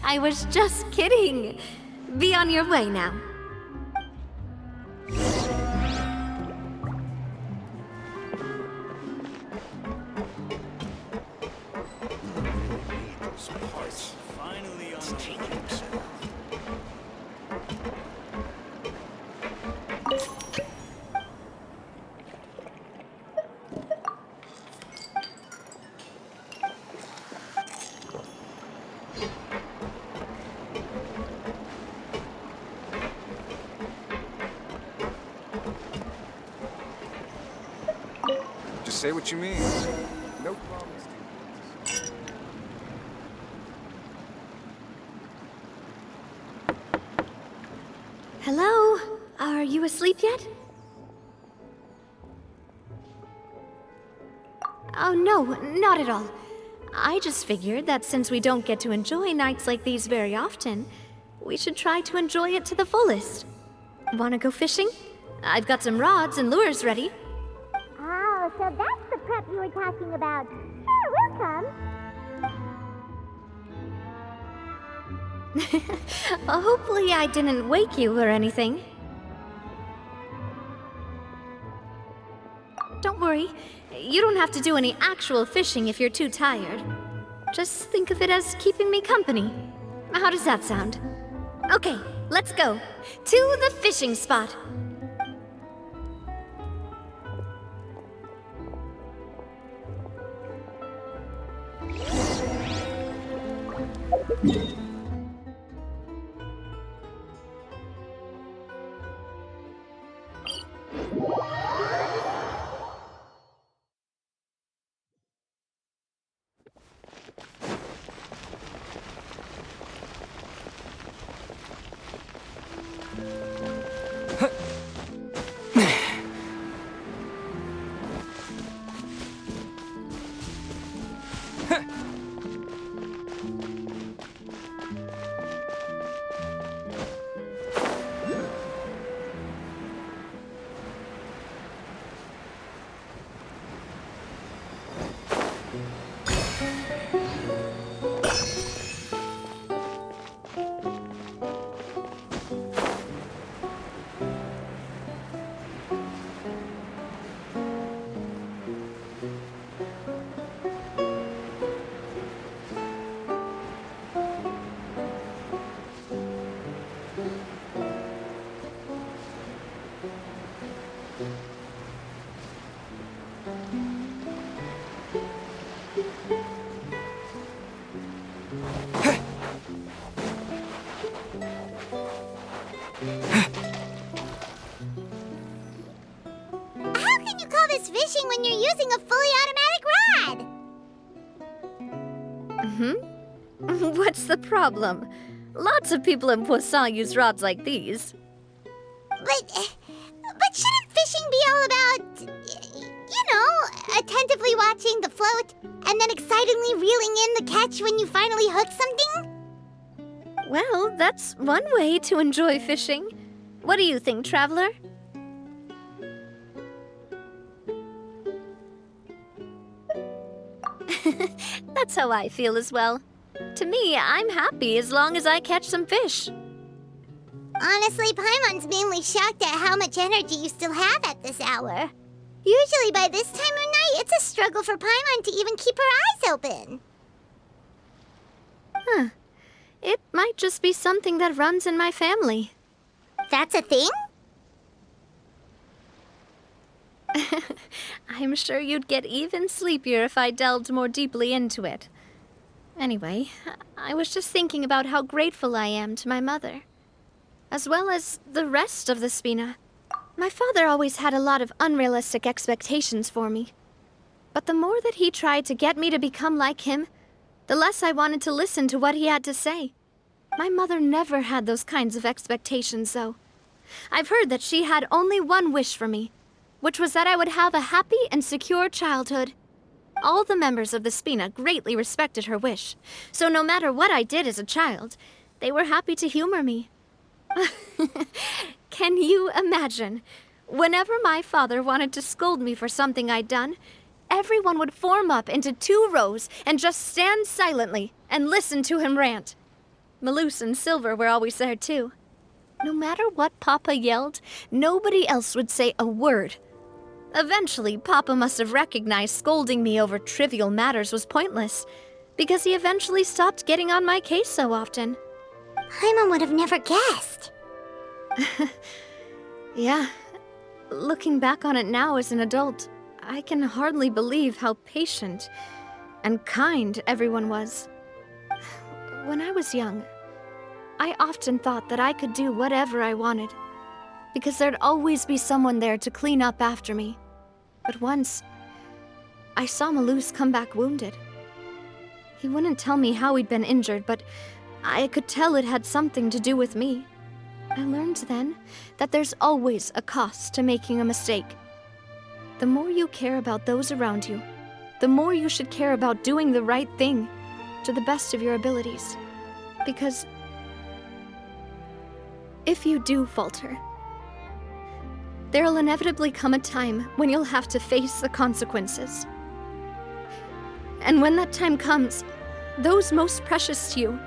I was just kidding. Be on your way now. say what you mean. No problems. Hello? Are you asleep yet? Oh, no, not at all. I just figured that since we don't get to enjoy nights like these very often, we should try to enjoy it to the fullest. Wanna go fishing? I've got some rods and lures ready. Oh, so that's the prep you were talking about. Sure, we'll come. Hopefully I didn't wake you or anything. Don't worry, you don't have to do any actual fishing if you're too tired. Just think of it as keeping me company. How does that sound? Okay, let's go. To the fishing spot. How can you call this fishing when you're using a fully automatic rod? What's the problem? Lots of people in Poisson use rods like these. But shouldn't fishing be all about, attentively watching the float and then excitedly reeling in the catch when you finally hook something? Well, that's one way to enjoy fishing. What do you think, Traveler? That's how I feel as well. To me, I'm happy as long as I catch some fish. Honestly, Paimon's mainly shocked at how much energy you still have at this hour. Usually by this time of night, it's a struggle for Paimon to even keep her eyes open. Huh. It might just be something that runs in my family. That's a thing? I'm sure you'd get even sleepier if I delved more deeply into it. Anyway, I was just thinking about how grateful I am to my mother, as well as the rest of the Spina. My father always had a lot of unrealistic expectations for me. But the more that he tried to get me to become like him, the less I wanted to listen to what he had to say. My mother never had those kinds of expectations, though. I've heard that she had only one wish for me, which was that I would have a happy and secure childhood. All the members of the Spina greatly respected her wish, so no matter what I did as a child, they were happy to humor me. Can you imagine? Whenever my father wanted to scold me for something I'd done, everyone would form up into 2 rows and just stand silently and listen to him rant. Malouse and Silver were always there too. No matter what Papa yelled, nobody else would say a word. Eventually, Papa must have recognized scolding me over trivial matters was pointless, because he eventually stopped getting on my case so often. Paimon would have never guessed. Yeah. Looking back on it now as an adult, I can hardly believe how patient and kind everyone was. When I was young, I often thought that I could do whatever I wanted, because there'd always be someone there to clean up after me. But once, I saw Malus come back wounded. He wouldn't tell me how he'd been injured, but I could tell it had something to do with me. I learned then that there's always a cost to making a mistake. The more you care about those around you, the more you should care about doing the right thing to the best of your abilities. Because if you do falter, there'll inevitably come a time when you'll have to face the consequences. And when that time comes, those most precious to you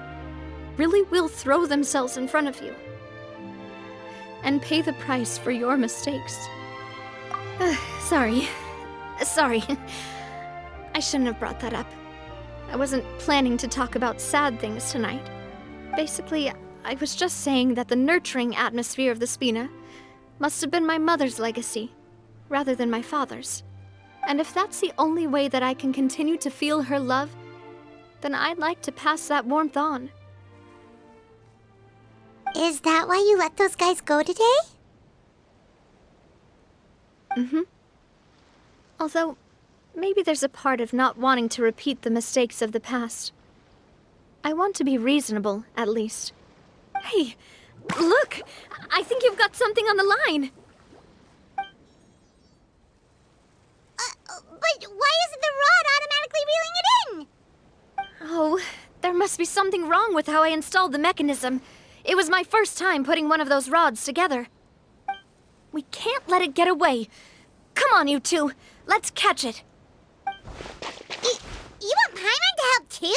really will throw themselves in front of you and pay the price for your mistakes. Sorry. I shouldn't have brought that up. I wasn't planning to talk about sad things tonight. Basically, I was just saying that the nurturing atmosphere of the Spina must have been my mother's legacy, rather than my father's. And if that's the only way that I can continue to feel her love, then I'd like to pass that warmth on. Is that why you let those guys go today? Mm-hmm. Although, maybe there's a part of not wanting to repeat the mistakes of the past. I want to be reasonable, at least. Hey, look! I think you've got something on the line! But why isn't the rod automatically reeling it in? Oh, there must be something wrong with how I installed the mechanism. It was my first time putting one of those rods together. We can't let it get away. Come on, you two. Let's catch it. You want Paimon to help too?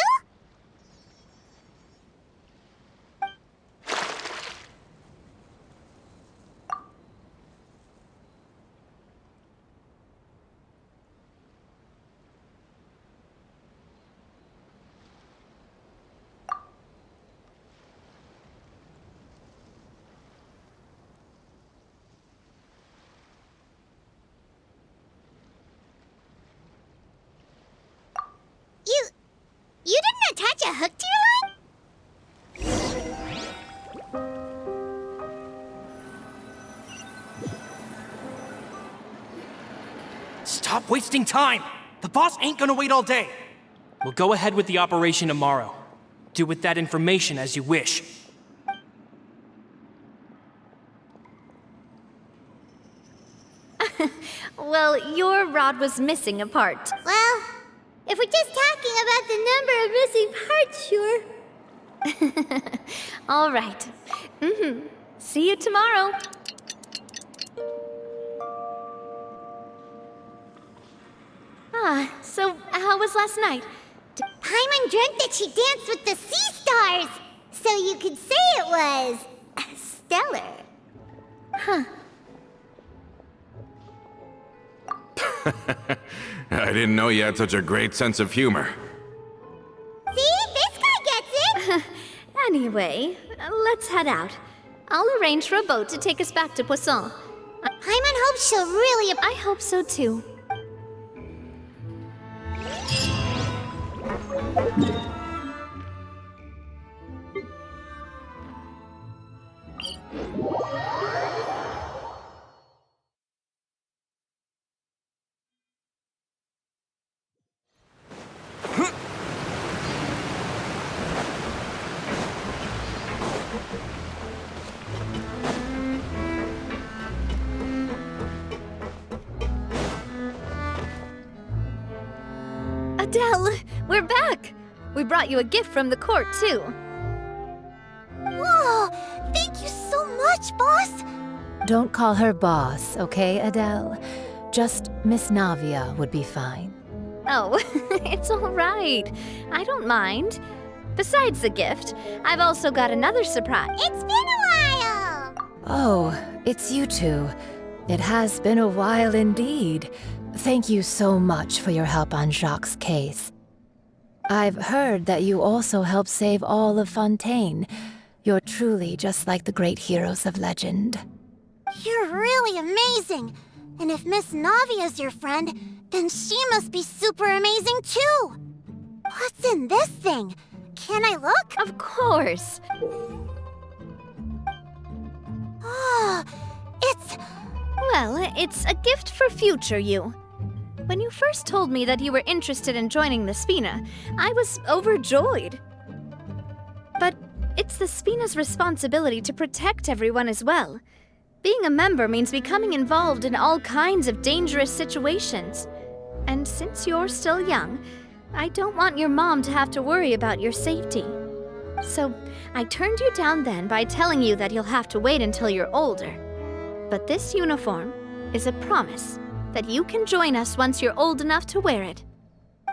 You didn't attach a hook to your line? Stop wasting time! The boss ain't gonna wait all day. We'll go ahead with the operation tomorrow. Do with that information as you wish. Well, your rod was missing a part. Well, if we're just talking about the number of missing parts, sure. All right. See you tomorrow. So how was last night? Paimon dreamt that she danced with the sea stars, so you could say it was stellar. Huh. I didn't know you had such a great sense of humor. See? This guy gets it! Anyway, let's head out. I'll arrange for a boat to take us back to Poisson. Paimon hopes she'll really... I hope so too. Adele, we're back! We brought you a gift from the court, too. Whoa! Thank you so much, boss! Don't call her boss, okay, Adele? Just Miss Navia would be fine. Oh, it's all right. I don't mind. Besides the gift, I've also got another surprise. It's been a while! Oh, it's you two. It has been a while indeed. Thank you so much for your help on Jacques' case. I've heard that you also helped save all of Fontaine. You're truly just like the great heroes of legend. You're really amazing! And if Miss Navia's your friend, then she must be super amazing too! What's in this thing? Can I look? Of course. Oh, it's... Well, it's a gift for future you. When you first told me that you were interested in joining the Spina, I was overjoyed. But it's the Spina's responsibility to protect everyone as well. Being a member means becoming involved in all kinds of dangerous situations. And since you're still young, I don't want your mom to have to worry about your safety. So I turned you down then by telling you that you'll have to wait until you're older. But this uniform is a promise that you can join us once you're old enough to wear it.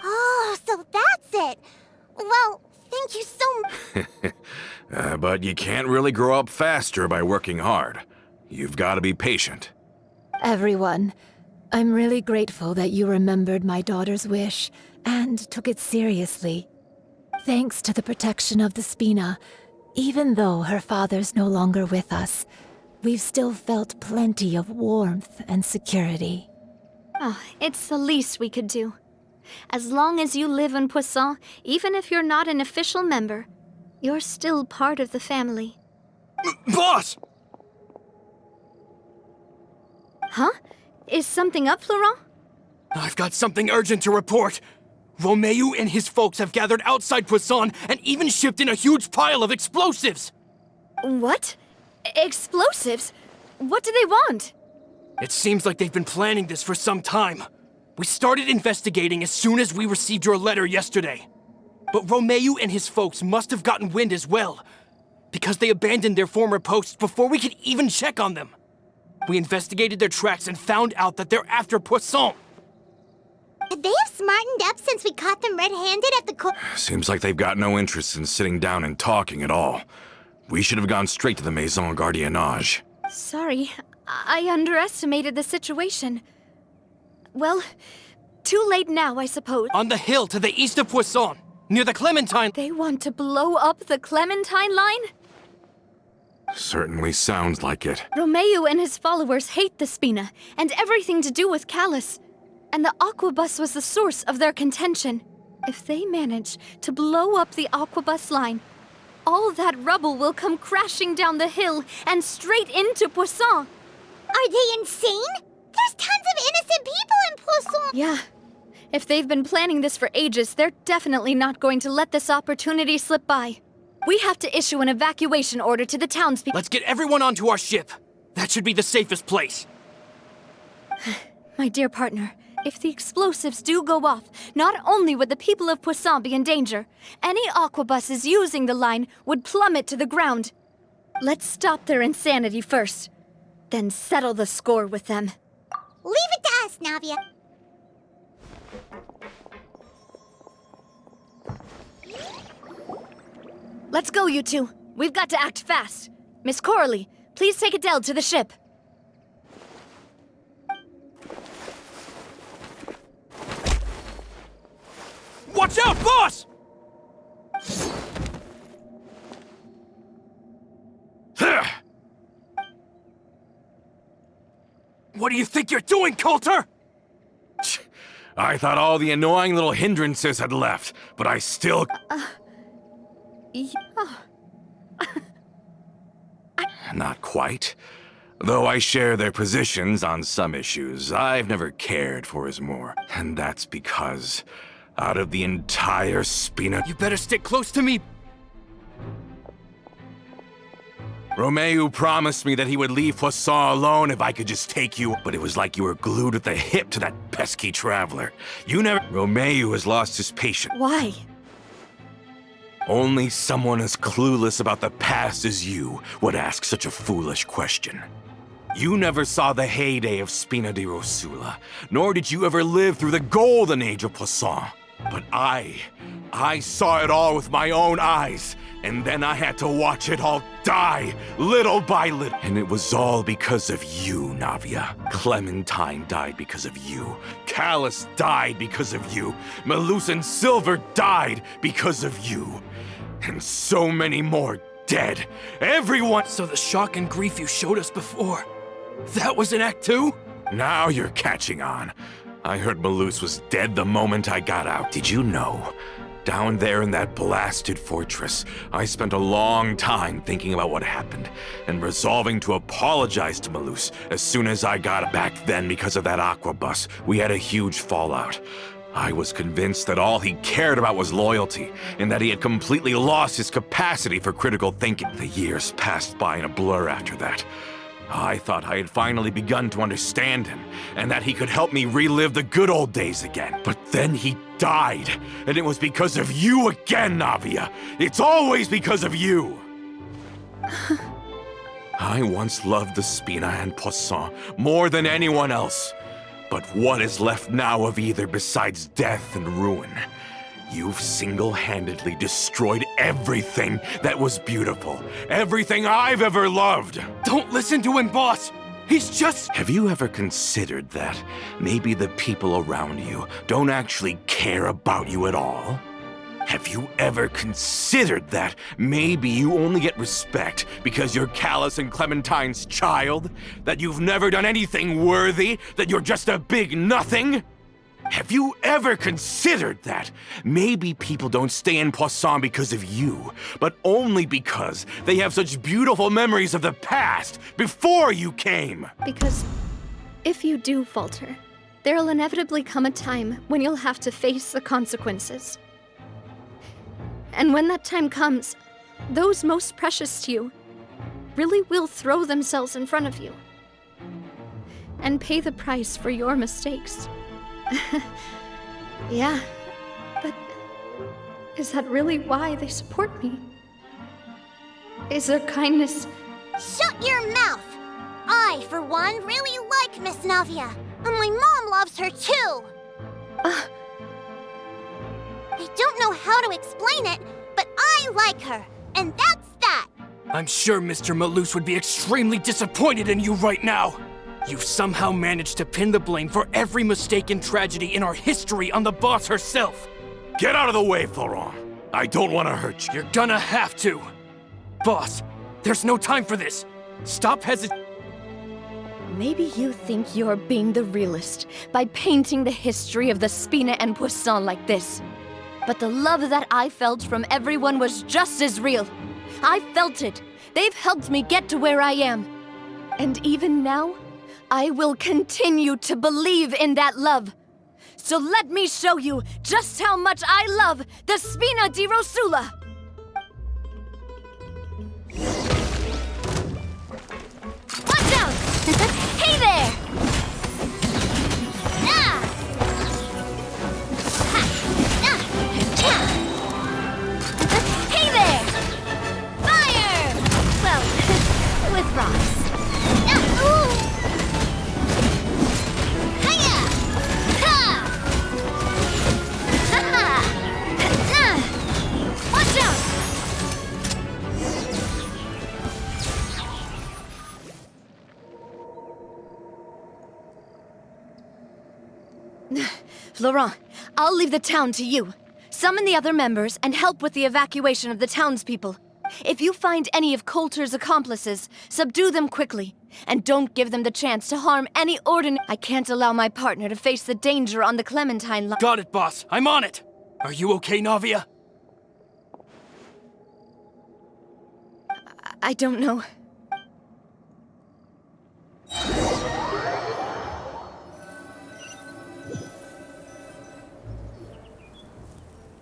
Oh, so that's it. Well, thank you so much. But you can't really grow up faster by working hard. You've got to be patient. Everyone, I'm really grateful that you remembered my daughter's wish and took it seriously. Thanks to the protection of the Spina, even though her father's no longer with us, we've still felt plenty of warmth and security. Oh, it's the least we could do. As long as you live in Poisson, even if you're not an official member, you're still part of the family. Boss! Huh? Is something up, Florent? I've got something urgent to report. Romeo and his folks have gathered outside Poisson and even shipped in a huge pile of explosives. What? Explosives? What do they want? It seems like they've been planning this for some time. We started investigating as soon as we received your letter yesterday. But Romeo and his folks must have gotten wind as well, because they abandoned their former posts before we could even check on them. We investigated their tracks and found out that they're after Poisson. They have smartened up since we caught them red-handed at the Seems like they've got no interest in sitting down and talking at all. We should have gone straight to the Maison Gardiennage. Sorry, I underestimated the situation. Well, too late now, I suppose. On the hill to the east of Poisson, near the Clementine. They want to blow up the Clementine line? Certainly sounds like it. Romeo and his followers hate the Spina and everything to do with Callus. And the Aquabus was the source of their contention. If they manage to blow up the Aquabus line, all that rubble will come crashing down the hill and straight into Poisson. Are they insane? There's tons of innocent people in Poisson! Yeah. If they've been planning this for ages, they're definitely not going to let this opportunity slip by. We have to issue an evacuation order to the townspeople. Let's get everyone onto our ship. That should be the safest place. My dear partner, if the explosives do go off, not only would the people of Poisson be in danger, any aquabuses using the line would plummet to the ground. Let's stop their insanity first, then settle the score with them. Leave it to us, Navia. Let's go, you two. We've got to act fast. Miss Coralie, please take Adele to the ship. Watch out, boss! What do you think you're doing, Coulter? I thought all the annoying little hindrances had left, but I still... Yeah. Not quite. Though I share their positions on some issues, I've never cared for Ismore. And that's because, out of the entire Spina... You better stick close to me. Romeo promised me that he would leave Poisson alone if I could just take you, but it was like you were glued at the hip to that pesky traveler. You never... Romeo has lost his patience. Why? Only someone as clueless about the past as you would ask such a foolish question. You never saw the heyday of Spina di Rosula, nor did you ever live through the golden age of Poisson. But I saw it all with my own eyes, and then I had to watch it all die, little by little. And it was all because of you, Navia. Clementine died because of you. Callus died because of you. Melusan Silver died because of you. And so many more dead. Everyone... So the shock and grief you showed us before, that was in Act 2? Now you're catching on. I heard Melus was dead the moment I got out. Did you know Down there in that blasted fortress, I spent a long time thinking about what happened and resolving to apologize to Malus as soon as I got back. Then, because of that aqua bus, we had a huge fallout. I was convinced that all he cared about was loyalty, and that he had completely lost his capacity for critical thinking. The years passed by in a blur after that. I thought I had finally begun to understand him, and that he could help me relive the good old days again. But then he died, and it was because of you again, Navia. It's always because of you. I once loved the Spina and Poisson more than anyone else. But what is left now of either besides death and ruin? You've single-handedly destroyed everything that was beautiful. Everything I've ever loved. Don't listen to him, boss! He's just... Have you ever considered that maybe the people around you don't actually care about you at all? Have you ever considered that maybe you only get respect because you're Callus and Clementine's child? That you've never done anything worthy? That you're just a big nothing? Have you ever considered that maybe people don't stay in Poisson because of you, but only because they have such beautiful memories of the past before you came? Because if you do falter, there'll inevitably come a time when you'll have to face the consequences. And when that time comes, those most precious to you really will throw themselves in front of you and pay the price for your mistakes. Yeah, but is that really why they support me? Is their kindness... Shut your mouth! I, for one, really like Miss Navia, and my mom loves her too! I don't know how to explain it, but I like her, and that's that! I'm sure Mr. Malus would be extremely disappointed in you right now. You've somehow managed to pin the blame for every mistake and tragedy in our history on the boss herself. Get out of the way, Florent. I don't want to hurt you. You're gonna have to. Boss, there's no time for this. Stop hesitating. Maybe you think you're being the realist by painting the history of the Spina and Poisson like this. But the love that I felt from everyone was just as real. I felt it. They've helped me get to where I am. And even now, I will continue to believe in that love. So let me show you just how much I love the Spina di Rosula. Watch out! Hey there! Ah! Ha! Ah! Ha! Hey there! Fire! Well, with rocks. Ah! Ooh! Hiya! Ha! Ha! Ah! Watch out! Laurent, I'll leave the town to you. Summon the other members and help with the evacuation of the townspeople. If you find any of Coulter's accomplices, subdue them quickly. And don't give them the chance to harm any ordinary... I can't allow my partner to face the danger on the Clementine line. Got it, boss. I'm on it. Are you okay, Navia? I don't know.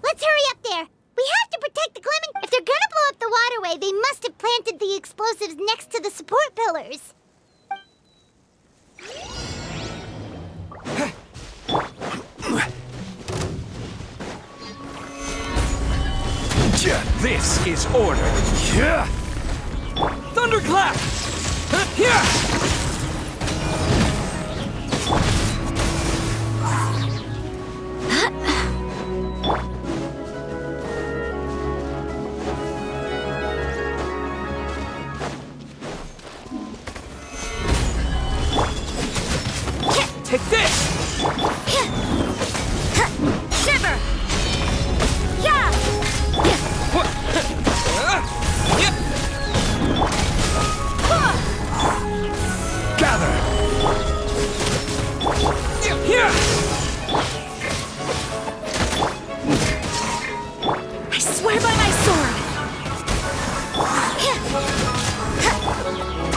Let's hurry up there! We have to protect the Clement... If they're gonna blow up the waterway, they must have planted the explosives next to the support pillars. This is order. Thunderclap! Take this! Shiver! Yeah! Gather. Here.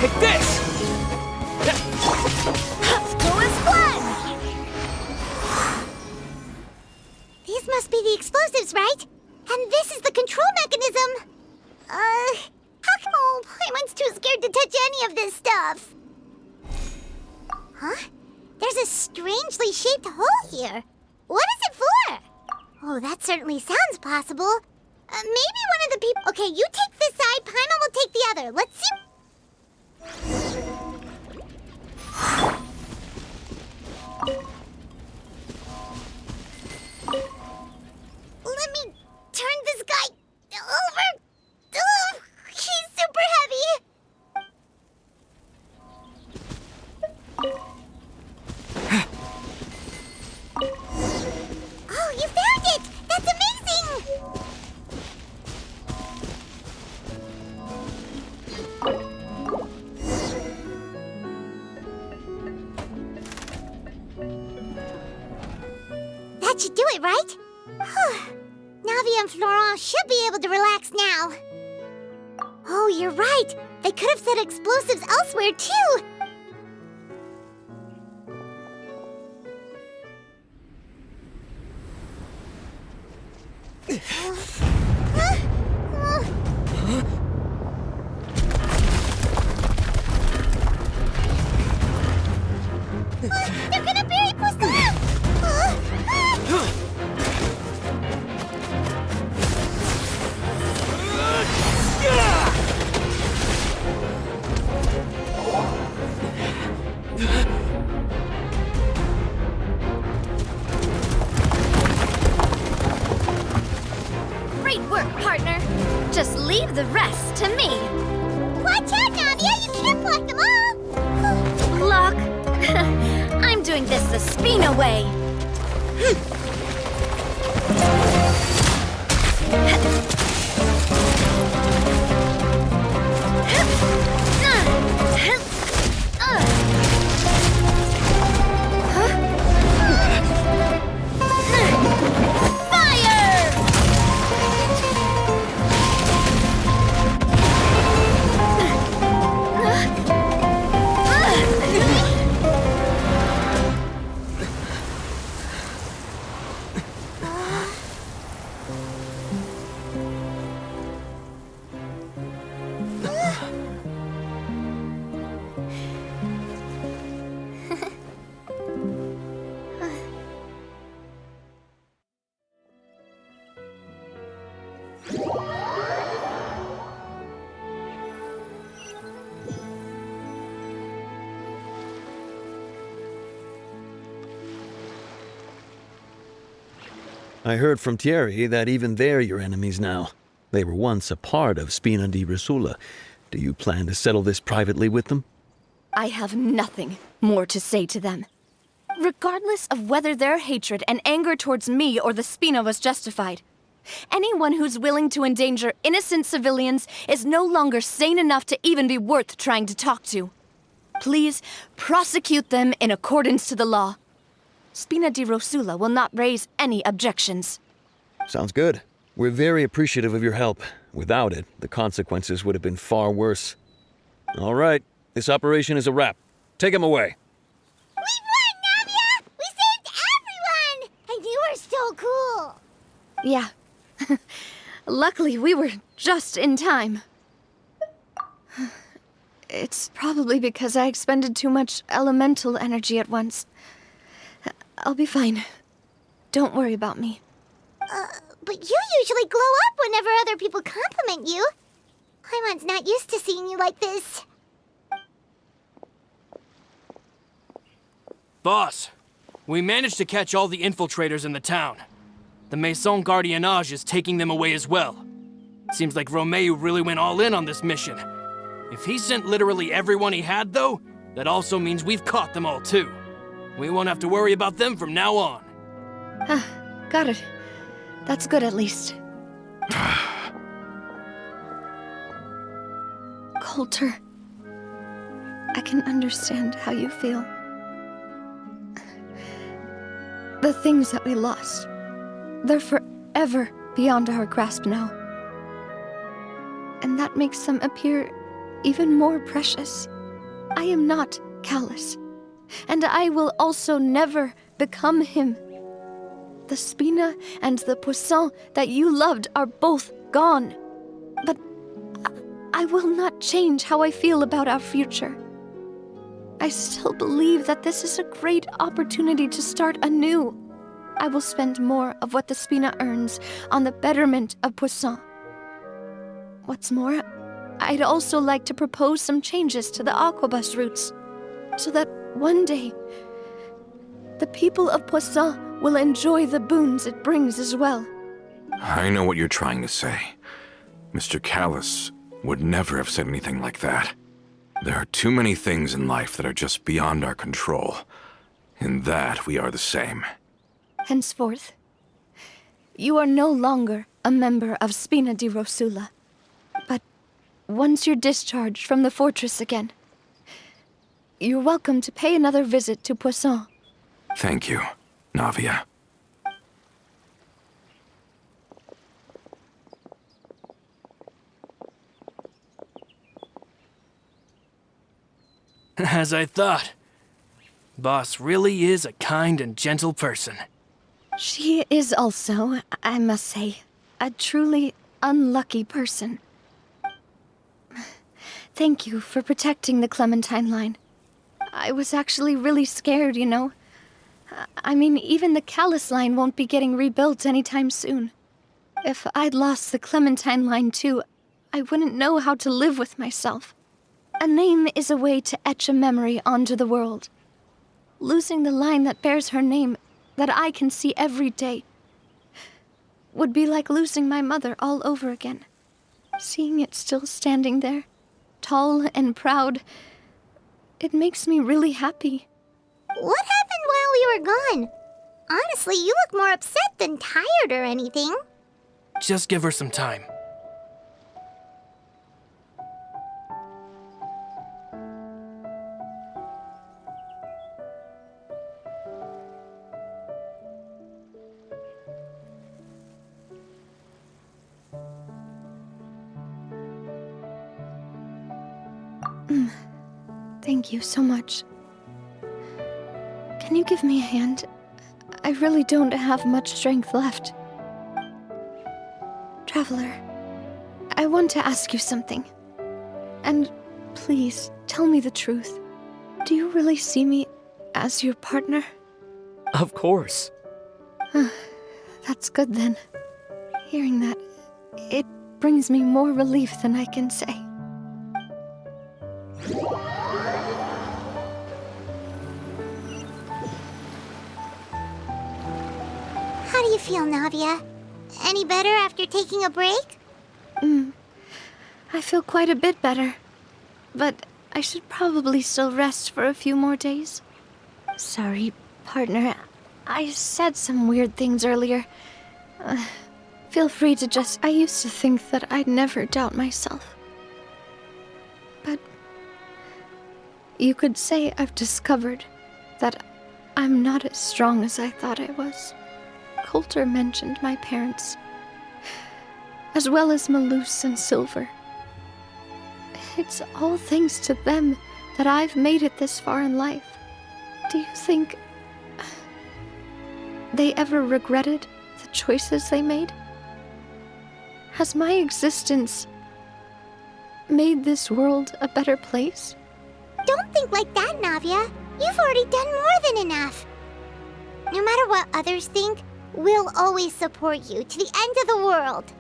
Take this! Go as one! These must be the explosives, right? And this is the control mechanism. How come Paimon's too scared to touch any of this stuff? Huh? There's a strangely shaped hole here. What is it for? Oh, that certainly sounds possible. Maybe one of the people... Okay, you take this side, Paimon will take the other. Let's see... Let me turn this guy over. Ugh, he's super heavy. Oh, you found it! That's amazing! That should do it, right? Navia and Florent should be able to relax now. Oh, you're right. They could have set explosives elsewhere, too. They're gonna bury Poisson! Great work, partner. Just leave the rest to me. Watch out, Navia! You can't block them all! Block? I'm doing this the Spina way. I heard from Thierry that even they're your enemies now. They were once a part of Spina di Rosula. Do you plan to settle this privately with them? I have nothing more to say to them. Regardless of whether their hatred and anger towards me or the Spina was justified, anyone who's willing to endanger innocent civilians is no longer sane enough to even be worth trying to talk to. Please prosecute them in accordance to the law. Spina di Rosula will not raise any objections. Sounds good. We're very appreciative of your help. Without it, the consequences would have been far worse. All right, this operation is a wrap. Take him away. We won, Navia! We saved everyone! And you were so cool! Yeah. Luckily, we were just in time. It's probably because I expended too much elemental energy at once. I'll be fine. Don't worry about me. But you usually glow up whenever other people compliment you. Paimon's not used to seeing you like this. Boss, we managed to catch all the infiltrators in the town. The Maison Gardiennage is taking them away as well. Seems like Romeo really went all in on this mission. If he sent literally everyone he had, though, that also means we've caught them all, too. We won't have to worry about them from now on. Got it. That's good, at least. Coulter, I can understand how you feel. The things that we lost, they're forever beyond our grasp now. And that makes them appear even more precious. I am not callous, and I will also never become him. The Spina and the Poisson that you loved are both gone. But I will not change how I feel about our future. I still believe that this is a great opportunity to start anew. I will spend more of what the Spina earns on the betterment of Poisson. What's more, I'd also like to propose some changes to the Aquabus routes, so that one day, the people of Poisson will enjoy the boons it brings as well. I know what you're trying to say. Mr. Callus would never have said anything like that. There are too many things in life that are just beyond our control. In that, we are the same. Henceforth, you are no longer a member of Spina di Rosula. But once you're discharged from the fortress again, you're welcome to pay another visit to Poisson. Thank you, Navia. As I thought. Boss really is a kind and gentle person. She is also, I must say, a truly unlucky person. Thank you for protecting the Clementine line. I was actually really scared, you know. I mean, even the Callus line won't be getting rebuilt anytime soon. If I'd lost the Clementine line too, I wouldn't know how to live with myself. A name is a way to etch a memory onto the world. Losing the line that bears her name, that I can see every day, would be like losing my mother all over again. Seeing it still standing there, tall and proud, it makes me really happy. What happened while we were gone? Honestly, you look more upset than tired or anything. Just give her some time. Thank you so much. Can you give me a hand? I really don't have much strength left. Traveler, I want to ask you something. And please, tell me the truth. Do you really see me as your partner? Of course. That's good then. Hearing that, it brings me more relief than I can say. How do you feel, Navia? Any better after taking a break? I feel quite a bit better. But I should probably still rest for a few more days. Sorry, partner. I said some weird things earlier. Feel free to just... I used to think that I'd never doubt myself. But you could say I've discovered that I'm not as strong as I thought I was. Coulter mentioned my parents, as well as Malus and Silver. It's all thanks to them that I've made it this far in life. Do you think they ever regretted the choices they made? Has my existence made this world a better place? Don't think like that, Navia. You've already done more than enough. No matter what others think, we'll always support you to the end of the world.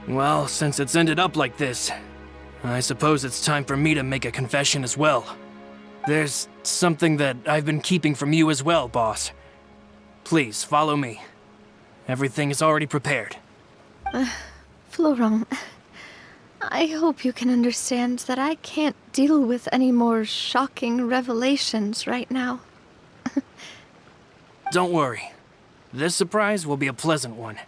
Well, since it's ended up like this, I suppose it's time for me to make a confession as well. There's something that I've been keeping from you as well, boss. Please, follow me. Everything is already prepared. Florent, I hope you can understand that I can't deal with any more shocking revelations right now. Don't worry. This surprise will be a pleasant one.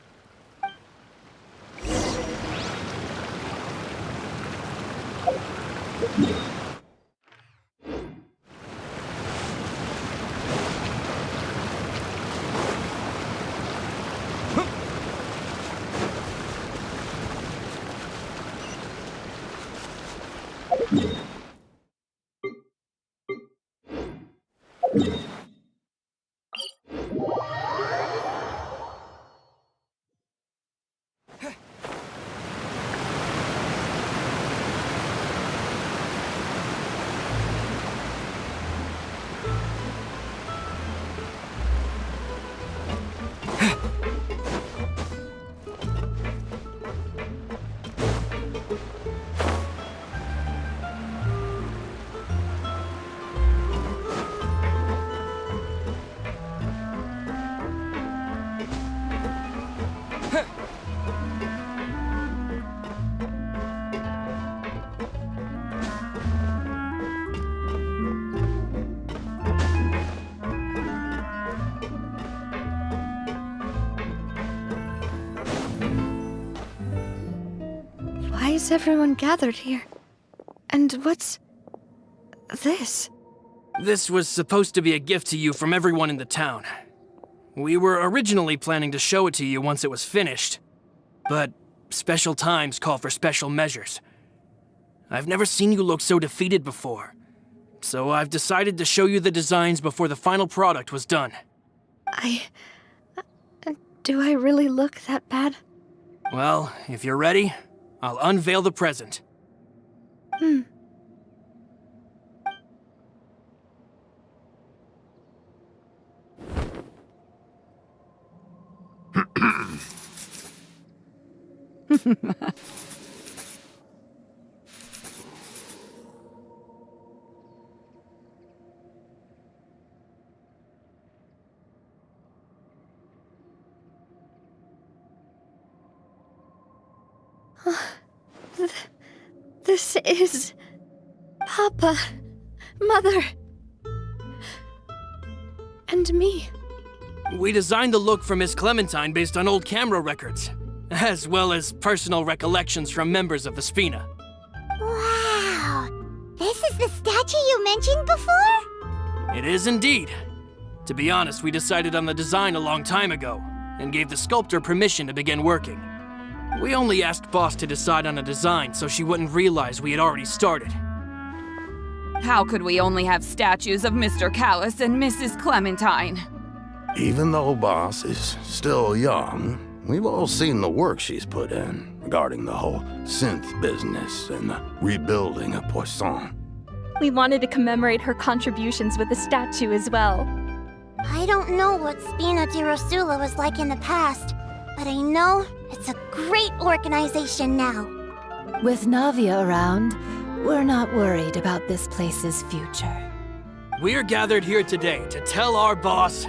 Why is everyone gathered here? And what's this? This was supposed to be a gift to you from everyone in the town. We were originally planning to show it to you once it was finished, but special times call for special measures. I've never seen you look so defeated before, so I've decided to show you the designs before the final product was done. Do I really look that bad? Well, if you're ready, I'll unveil the present. This is... Papa, Mother, and me. We designed the look for Miss Clementine based on old camera records, as well as personal recollections from members of the Spina. Wow! This is the statue you mentioned before? It is indeed. To be honest, we decided on the design a long time ago, and gave the sculptor permission to begin working. We only asked Boss to decide on a design so she wouldn't realize we had already started. How could we only have statues of Mr. Callis and Mrs. Clementine? Even though Boss is still young, we've all seen the work she's put in regarding the whole synth business and the rebuilding of Poisson. We wanted to commemorate her contributions with a statue as well. I don't know what Spina di Rosula was like in the past, but I know it's a great organization now. With Navia around, we're not worried about this place's future. We're gathered here today to tell our boss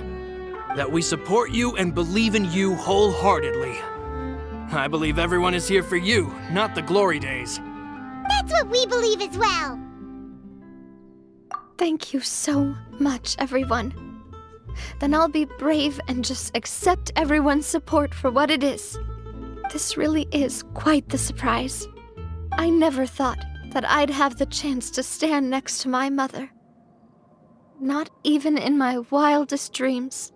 that we support you and believe in you wholeheartedly. I believe everyone is here for you, not the glory days. That's what we believe as well. Thank you so much, everyone. Then I'll be brave and just accept everyone's support for what it is. This really is quite the surprise. I never thought that I'd have the chance to stand next to my mother. Not even in my wildest dreams.